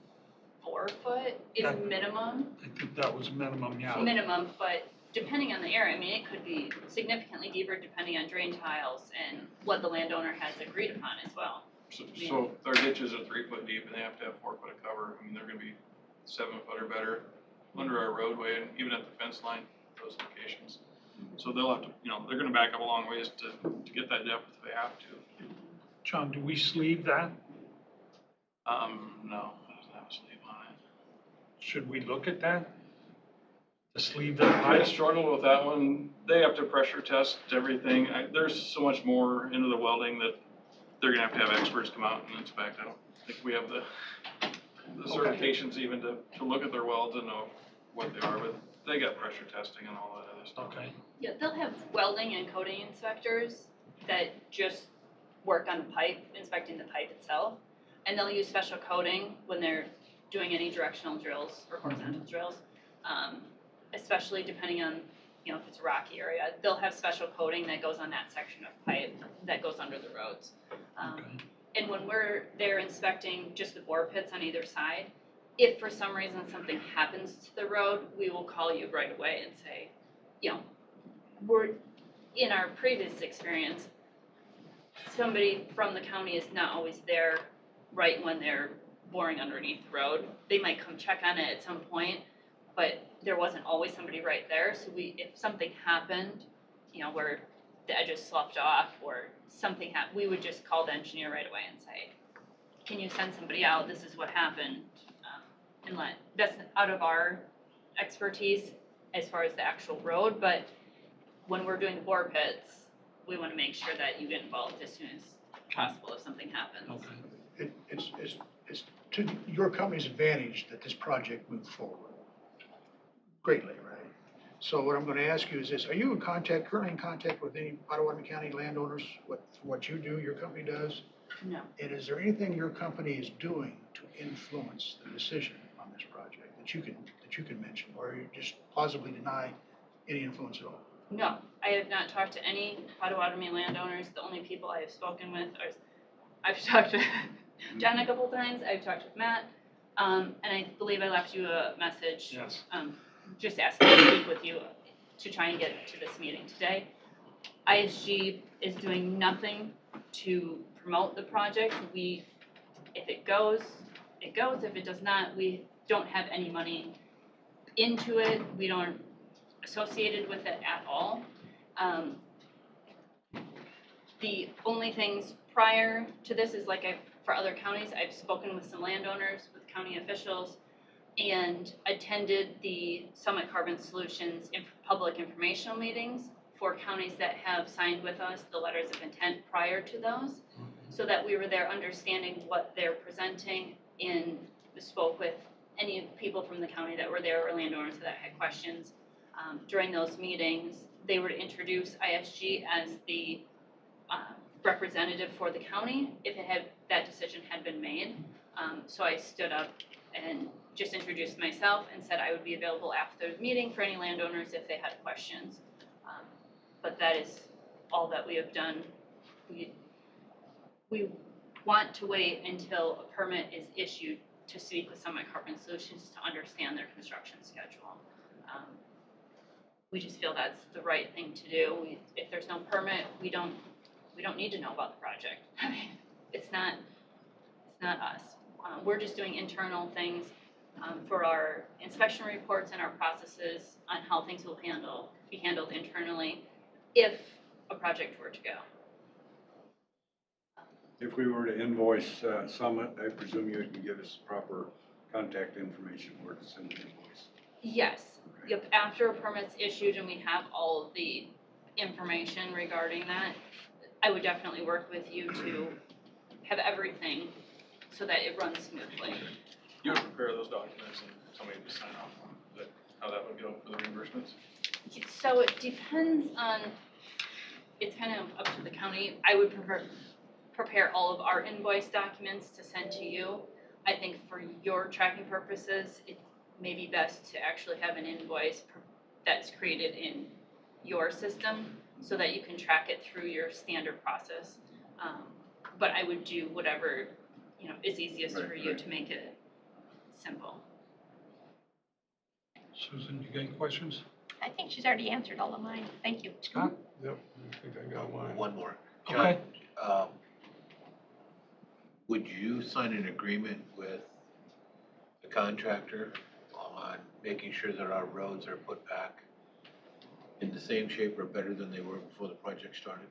4 foot is Yeah. minimum. I think that was minimum, yeah. Minimum, but depending on the area, I mean, it could be significantly deeper depending on drain tiles and what the landowner has agreed upon as well. So their ditches are 3 foot deep and they have to have 4 foot of cover, I mean, they're gonna be 7 foot or better under our roadway and even at the fence line, those locations. So they'll have to, they're gonna back up a long ways to get that depth if they have to. John, do we sleeve that? No, it doesn't have a sleeve on it. Should we look at that? To sleeve that I pipe? struggled with that one. They have to pressure test everything. There's so much more into the welding that they're gonna have to have experts come out and inspect. I don't think we have the certifications even to look at their welds and know what they are, but they got pressure testing and all that other stuff. Okay. Yeah, they'll have welding and coating inspectors that just work on the pipe, inspecting the pipe itself. And they'll use special coating when they're doing any directional drills or horizontal drills. Especially depending on, if it's a rocky area, they'll have special coating that goes on that section of pipe that goes under the roads. Okay. And when we're there inspecting just the bore pits on either side, if for some reason something happens to the road, we will call you right away and say, we're, in our previous experience, somebody from the county is not always there right when they're boring underneath the road. They might come check on it at some point, but there wasn't always somebody right there. So if something happened, where the edges sloughed off or something happened, we would just call the engineer right away and say, can you send somebody out? This is what happened. And that's out of our expertise as far as the actual road, but when we're doing the bore pits, we want to make sure that you get involved as soon as possible if something happens. Okay. It's to your company's advantage that this project moved forward greatly, right? So what I'm gonna ask you is this, are you currently in contact with any Potawatomi County landowners, what you do, your company does? No. And is there anything your company is doing to influence the decision on this project that you can mention, or you just plausibly deny any influence at all? No, I have not talked to any Potawatomi landowners. The only people I have spoken with are, I've talked to John a couple times, I've talked with Matt, and I believe I left you a message. Yes. Just asking to speak with you to try and get to this meeting today. ISG is doing nothing to promote the project. If it goes, it goes. If it does not, we don't have any money into it. We don't associated with it at all. The only things prior to this is for other counties, I've spoken with some landowners, with county officials, and attended the Summit Carbon Solutions public informational meetings for counties that have signed with us the letters of intent prior to those, so that we were there understanding what they're presenting, and spoke with any people from the county that were there or landowners that had questions. During those meetings, they would introduce ISG as the representative for the county if that decision had been made. So I stood up and just introduced myself and said I would be available after the meeting for any landowners if they had questions. But that is all that we have done. We want to wait until a permit is issued to speak with Summit Carbon Solutions to understand their construction schedule. We just feel that's the right thing to do. If there's no permit, we don't need to know about the project. I mean, it's not us. We're just doing internal things. for our inspection reports and our processes on how things will be handled internally if a project were to go. If we were to invoice Summit, I presume you can give us proper contact information where to send the invoice. Yes, yep, after a permit's issued and we have all of the information regarding that, I would definitely work with you to have everything so that it runs smoothly. You would prepare those documents and somebody would sign off on it. Is that how that would go for the reimbursements? So it depends on, it's kind of up to the county. I would prepare all of our invoice documents to send to you. I think for your tracking purposes, it may be best to actually have an invoice that's created in your system so that you can track it through your standard process. But I would do whatever, is easiest for you to make it simple. Susan, you got any questions? I think she's already answered all of mine. Thank you. Scott? Yep, I think I got mine. One more. Okay. John, would you sign an agreement with the contractor on making sure that our roads are put back in the same shape or better than they were before the project started?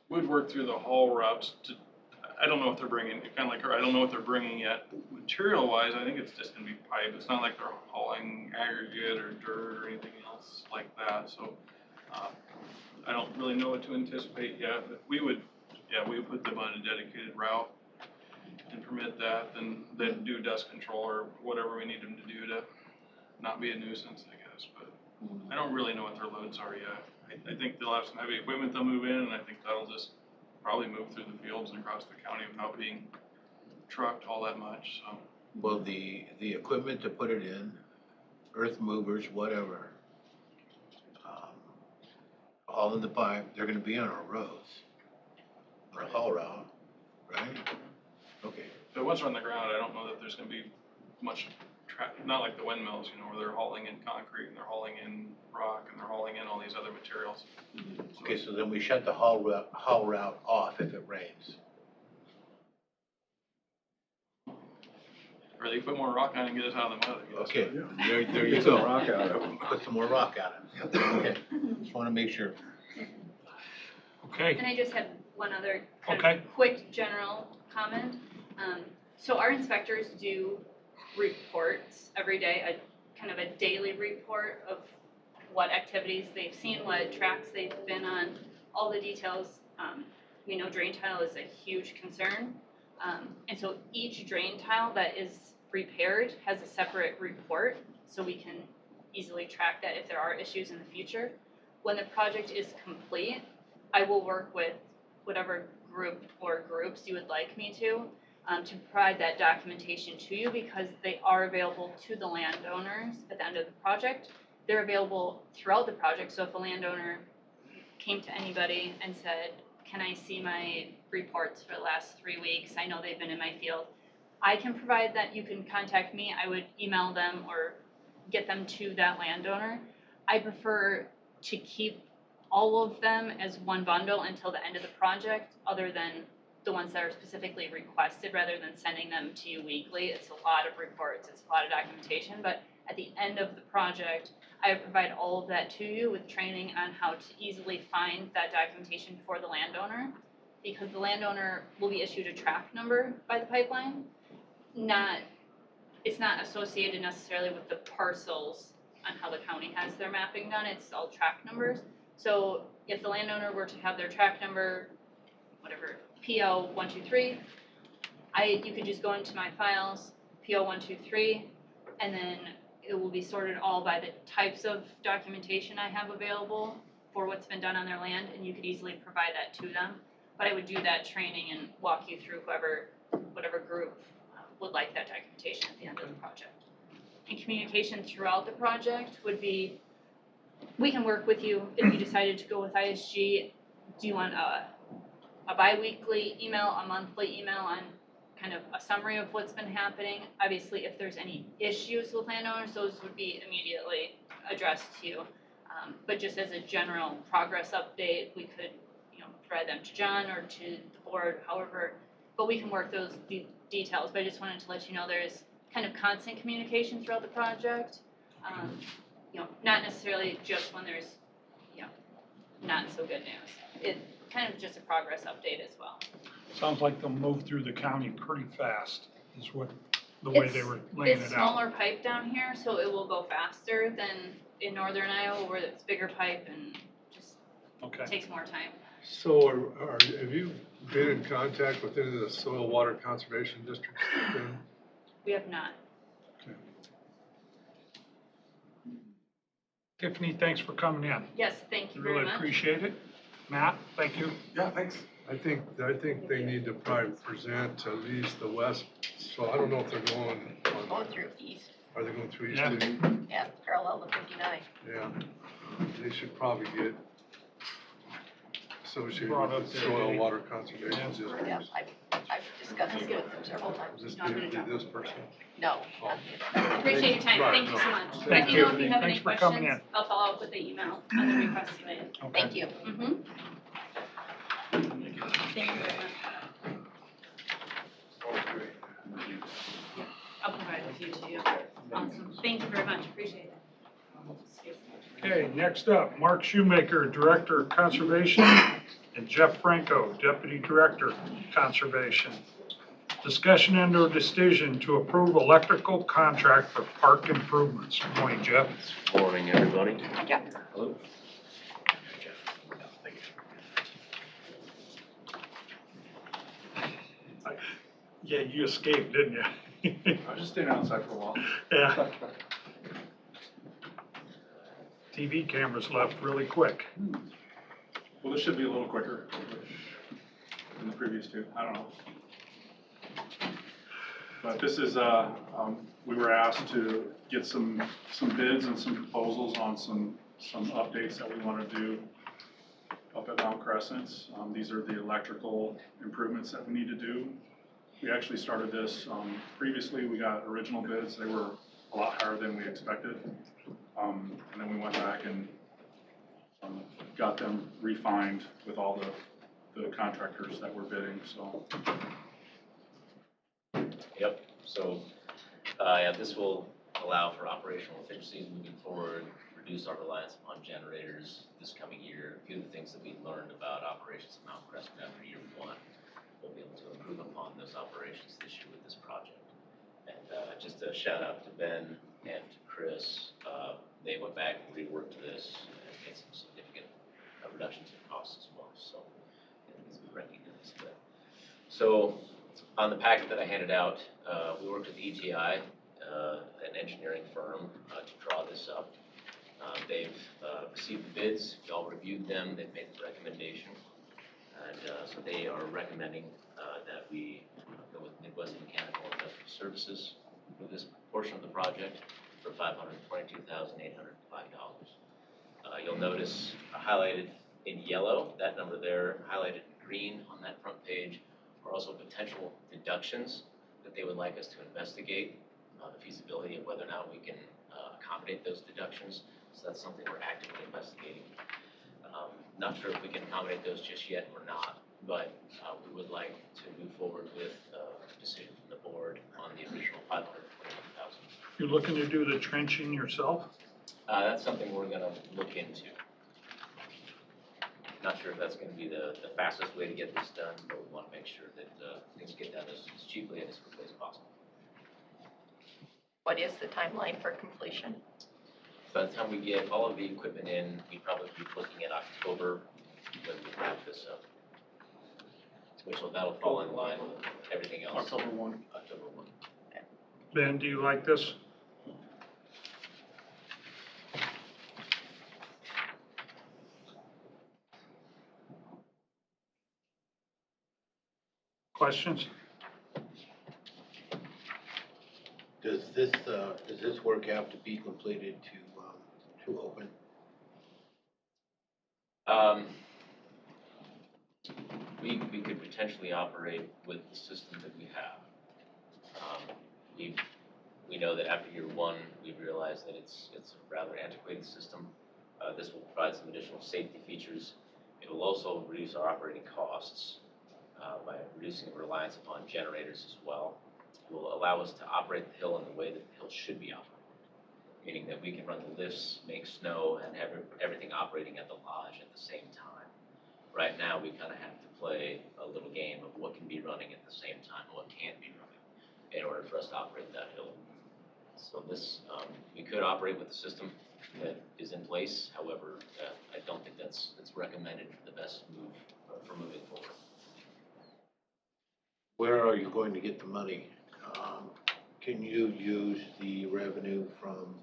We'd work through the haul routes I don't know what they're bringing, kind of like her, I don't know what they're bringing yet. Material wise, I think it's just gonna be pipe. It's not like they're hauling aggregate or dirt or anything else like that, so, I don't really know what to anticipate yet, but we would put them on a dedicated route and permit that, then they'd do dust control or whatever we need them to do to not be a nuisance, I guess, but I don't really know what their loads are yet. I think they'll have some heavy equipment they'll move in, and I think that'll just probably move through the fields and across the county without being trucked all that much, so. Well, the equipment to put it in, earth movers, whatever, all in the pipe, they're gonna be on our roads, on a haul route, right? Okay. But once they're on the ground, I don't know that there's gonna be much not like the windmills, where they're hauling in concrete and they're hauling in rock and they're hauling in all these other materials. Okay, so then we shut the haul route off if it rains. Or they put more rock on it and get us out of the mud, I guess. Okay, there you Get some go. rock out of it. Put some more rock out of it. Okay, just wanna make sure. Okay, And I just had one other kind Okay. of quick general comment. So our inspectors do reports every day, a kind of a daily report of what activities they've seen, what tracks they've been on, all the details. We know drain tile is a huge concern. And so each drain tile that is repaired has a separate report, so we can easily track that if there are issues in the future. When the project is complete, I will work with whatever group or groups you would like me to provide that documentation to you, because they are available to the landowners at the end of the project. They're available throughout the project, so if a landowner came to anybody and said, can I see my reports for the last 3 weeks? I know they've been in my field. I can provide that. You can contact me. I would email them or get them to that landowner. I prefer to keep all of them as one bundle until the end of the project, other than the ones that are specifically requested, rather than sending them to you weekly. It's a lot of reports, it's a lot of documentation, but at the end of the project, I provide all of that to you with training on how to easily find that documentation for the landowner, because the landowner will be issued a track number by the pipeline. It's not associated necessarily with the parcels on how the county has their mapping done, it's all track numbers. So if the landowner were to have their track number, whatever, PO 123, you could just go into my files, PO 123, and then it will be sorted all by the types of documentation I have available for what's been done on their land, and you could easily provide that to them. But I would do that training and walk you through whatever group would like that documentation at the end of the project. And communication throughout the project would be, we can work with you if you decided to go with ISG. Do you want a bi-weekly email, a monthly email on kind of a summary of what's been happening? Obviously, if there's any issues with landowners, those would be immediately addressed to you. But just as a general progress update, we could, provide them to John or to the board, however but we can work those details, but I just wanted to let you know there's kind of constant communication throughout the project. You know, not necessarily just when there's, you know, not so good news. It kind of just a progress update as well. Sounds like they'll move through the county pretty fast, is what, the way they were laying It's it out. smaller pipe down here, so it will go faster than in northern Iowa where it's bigger pipe and just Okay. takes more time. So have you been in contact with any of the soil water conservation districts then? We have not. Tiffany, thanks for coming in. Yes, thank you very Really much. appreciate it. Matt, thank you. Yeah, thanks. I think they need to probably present at least the west, so I don't know if they're going Going on, through east, are they going through east Yeah. too? yeah, parallel to 59. Yeah, they should probably get associated Brought with up the there, soil Dave. water conservation Yeah. Yeah, districts. I've discussed it with them several times. Is Not gonna this, this person? No, Appreciate your time. Right, Thank you no. so much. Thank Let me you. know if you have any Thanks for coming questions. I'll follow up with the email on the request you made. Okay. thank you. Mm-hmm. Thank you very much. I'll provide with you too. Awesome. Thank you very much. Appreciate it. Okay, next up, Mark Shoemaker, Director of Conservation, and Jeff Franco, Deputy Director, Conservation. Discussion and/or decision to approve electrical contract for park improvements. Good morning, Jeff. Morning, everybody. Hi, Jeff. Hello. Yeah, you escaped, didn't you? I was just standing outside for a while. Yeah. TV cameras left really quick. Well, this should be a little quicker than the previous two, I don't know. But this is, we were asked to get some bids and some proposals on some updates that we want to do up at Mount Crescent. These are the electrical improvements that we need to do. We actually started this, previously we got original bids, they were a lot higher than we expected. And then we went back and got them refined with all the contractors that were bidding, so. Yep, so, yeah, this will allow for operational efficiencies moving forward, reduce our reliance upon generators this coming year. A few of the things that we learned about operations at Mount Crescent after year one, we'll be able to improve upon those operations this year with this project. And just a shout out to Ben and to Chris, they went back and reworked this and made some significant reductions in costs as well, so I think it's recognized that. So on the packet that I handed out, we worked with ETI, an engineering firm, to draw this up. They've received the bids, we all reviewed them, they've made the recommendation. And so they are recommending that we go with Midwest Mechanical Industrial Services for this portion of the project for $522,805. You'll notice highlighted in yellow, that number there, highlighted in green on that front page, are also potential deductions that they would like us to investigate, the feasibility of whether or not we can accommodate those deductions. So that's something we're actively investigating. Not sure if we can accommodate those just yet or not, but we would like to move forward with a decision from the board on the original $522,000. You're looking to do the trenching yourself? That's something we're gonna look into. Not sure if that's gonna be the fastest way to get this done, but we wanna make sure that things get done as cheaply and as quickly as possible. What is the timeline for completion? By the time we get all of the equipment in, we'd probably be looking at October when we wrap this up. That'll fall in line with everything else. October 1. October 1. Ben, do you like this? Questions? Does this work have to be completed to open? We could potentially operate with the system that we have. We know that after year one, we've realized that it's a rather antiquated system. This will provide some additional safety features. It will also reduce our operating costs. by reducing reliance upon generators as well, will allow us to operate the hill in the way that the hill should be operated. Meaning that we can run the lifts, make snow, and have everything operating at the lodge at the same time. Right now, we kind of have to play a little game of what can be running at the same time and what can't be running in order for us to operate that hill. So this, we could operate with the system that is in place. However, I don't think that's recommended for the best move for moving forward. Where are you going to get the money? Can you use the revenue from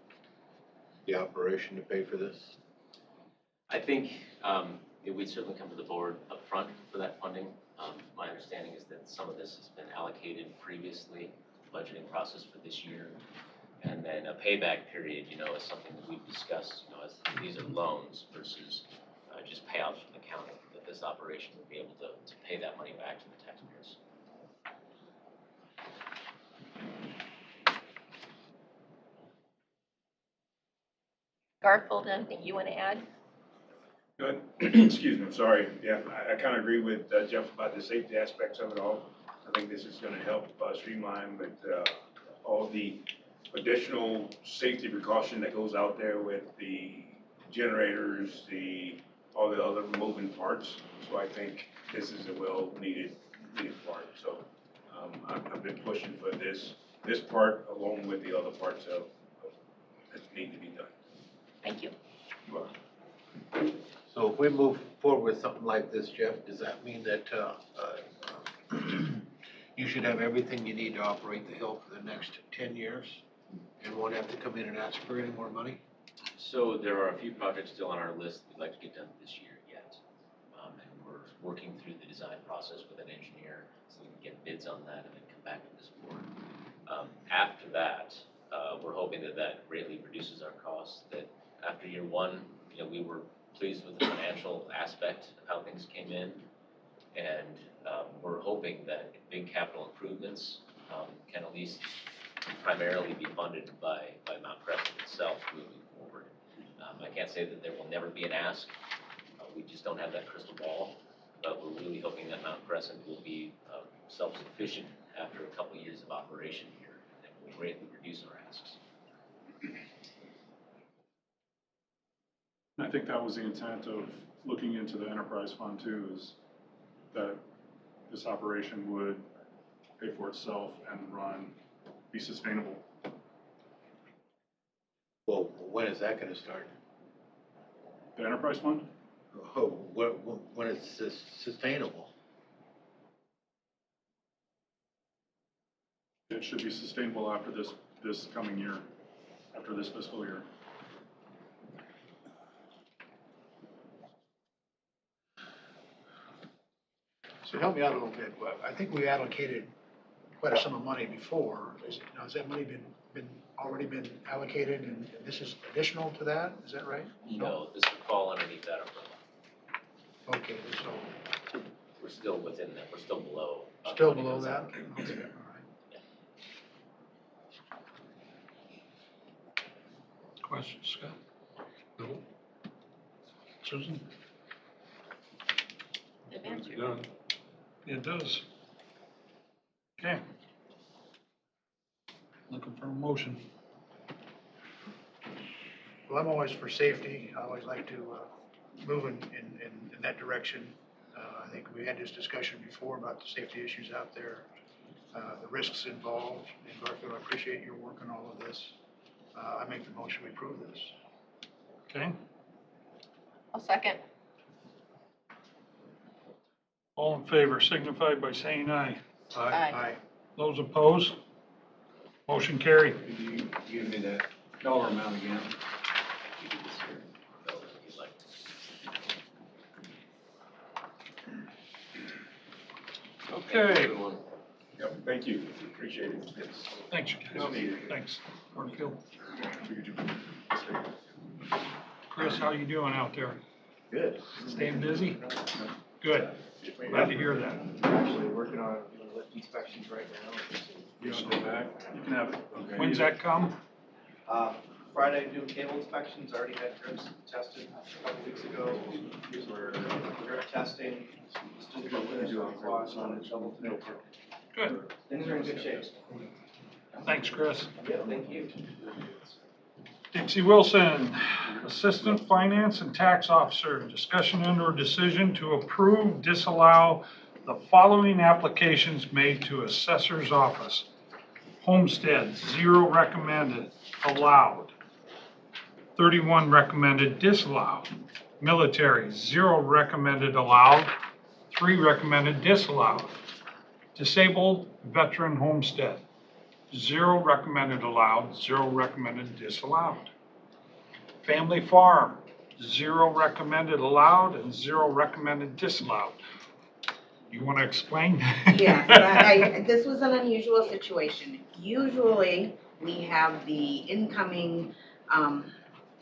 the operation to pay for this? I think we'd certainly come to the board up front for that funding. My understanding is that some of this has been allocated previously, budgeting process for this year. And then a payback period, is something that we've discussed, as these are loans versus just payouts from the county, that this operation would be able to pay that money back to the taxpayers. Garfield, anything you want to add? Good. Excuse me, sorry. Yeah, I kind of agree with Jeff about the safety aspects of it all. I think this is going to help streamline with all the additional safety precaution that goes out there with the generators, all the other moving parts. So I think this is a well-needed part. So I've been pushing for this part along with the other parts of that need to be done. Thank you. You are. So if we move forward with something like this, Jeff, does that mean that you should have everything you need to operate the hill for the next 10 years and won't have to come in and ask for any more money? So there are a few projects still on our list we'd like to get done this year yet. And we're working through the design process with an engineer so we can get bids on that and then come back to this board. After that, we're hoping that greatly reduces our costs, that after year one, we were pleased with the financial aspect of how things came in. And we're hoping that big capital improvements can at least primarily be funded by Mount Crescent itself moving forward. I can't say that there will never be an ask. We just don't have that crystal ball. But we're really hoping that Mount Crescent will be self-sufficient after a couple years of operation here and will greatly reduce our asks. I think that was the intent of looking into the enterprise fund too, is that this operation would pay for itself and be sustainable. Well, when is that going to start? The enterprise fund? Oh, when it's sustainable? It should be sustainable after this coming year, after this fiscal year. So help me out a little bit. Well, I think we allocated quite a sum of money before. Has that money already been allocated and this is additional to that? Is that right? No, this would fall underneath that umbrella. Okay, so We're still within that. We're still below. still below that? Okay, all right. Questions, Scott? No. Susan? Good answer. Done. It does. Okay. Looking for a motion. Well, I'm always for safety. I always like to move in that direction. I think we had this discussion before about the safety issues out there, the risks involved. And Garfield, I appreciate your work on all of this. I make the motion we approve this. Okay. I'll second. All in favor signify by saying aye. Aye. Those opposed? Motion carried. Could you give me that dollar amount again? You do this here, Bill, if you'd like. Okay. Yep, thank you. Appreciate it. Thanks, you Well guys. needed. Thanks. Barfield. Chris, how you doing out there? Good. Staying busy? Good. Glad to hear that. We're actually working on lift inspections right now. You want to go back? You can have it. Okay. When's that come? Friday doing cable inspections, already had grips tested a couple weeks ago. We're grip testing, still doing finish on cloth on a shovel today. Good. Things are in good shape. Thanks, Chris. Yeah, thank you. Dixie Wilson, Assistant Finance and Tax Officer, discussion and/or decision to approve, disallow the following applications made to Assessor's Office. Homestead, 0 recommended, allowed. 31 recommended, disallowed. Military, 0 recommended, allowed. 3 recommended, disallowed. Disabled veteran homestead, 0 recommended, allowed. 0 recommended, disallowed. Family farm, 0 recommended, allowed, and 0 recommended, disallowed. You want to explain? Yes, this was an unusual situation. Usually, we have the incoming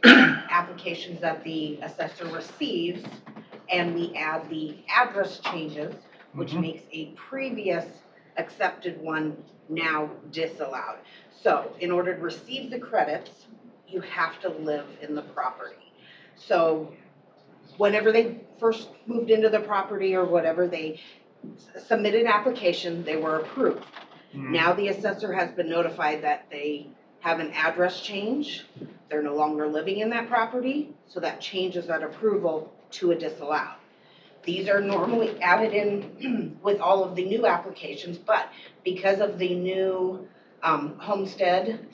applications that the assessor receives, and we add the address changes, which makes a previous accepted one now disallowed. So, in order to receive the credits, you have to live in the property. So, whenever they first moved into the property or whatever, they submitted an application, they were approved. Now the assessor has been notified that they have an address change, they're no longer living in that property, so that changes that approval to a disallowed. These are normally added in with all of the new applications, but because of the new homestead,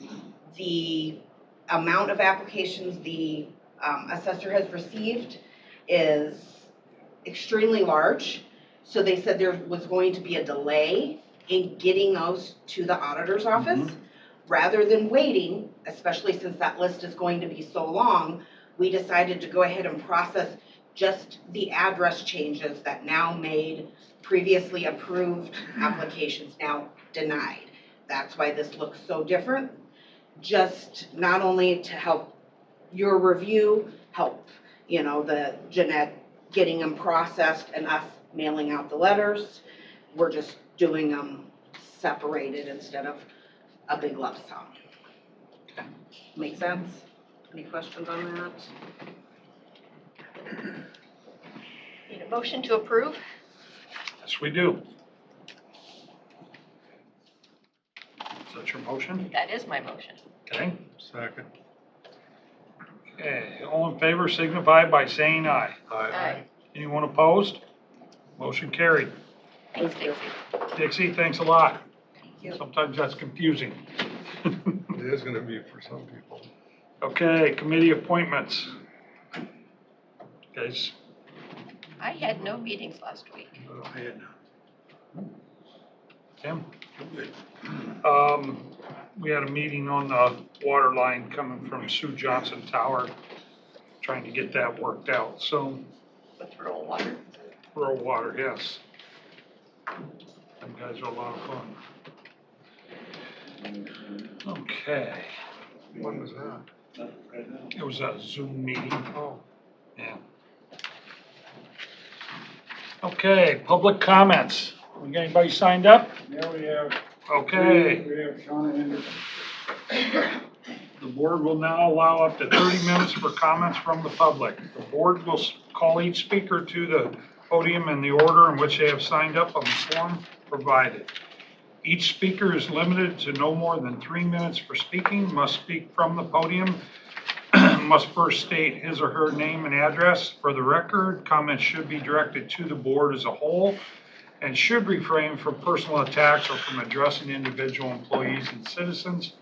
the amount of applications the assessor has received is extremely large. So they said there was going to be a delay in getting those to the auditor's office. Rather than waiting, especially since that list is going to be so long, we decided to go ahead and process just the address changes that now made previously approved applications now denied. That's why this looks so different. Just not only to help your review, help, the Jeanette getting them processed and us mailing out the letters. We're just doing them separated instead of a big lump sum. Make sense? Any questions on that? Need a motion to approve? Yes, we do. Is that your motion? That is my motion. Okay. Second. Okay, all in favor signify by saying aye. Aye. Anyone opposed? Motion carried. Thanks, Dixie. Dixie, thanks a lot. Thank you. Sometimes that's confusing. It is gonna be for some people. Okay, committee appointments. Guys, I had no meetings last week. I had Tim? We had a meeting on the water line coming from Sue Johnson Tower, trying to get that worked out, so, With rural water. rural water, yes. Them guys are a lot of fun. Okay, When was that? it was a Zoom meeting. Oh. Yeah. Okay, public comments. We got anybody signed up? Yeah, we have. Okay. We have Shauna Henderson. The board will now allow up to 30 minutes for comments from the public. The board will call each speaker to the podium in the order in which they have signed up on the form provided. Each speaker is limited to no more than 3 minutes for speaking, must speak from the podium, must first state his or her name and address for the record. Comments should be directed to the board as a whole and should refrain from personal attacks or from addressing individual employees and citizens.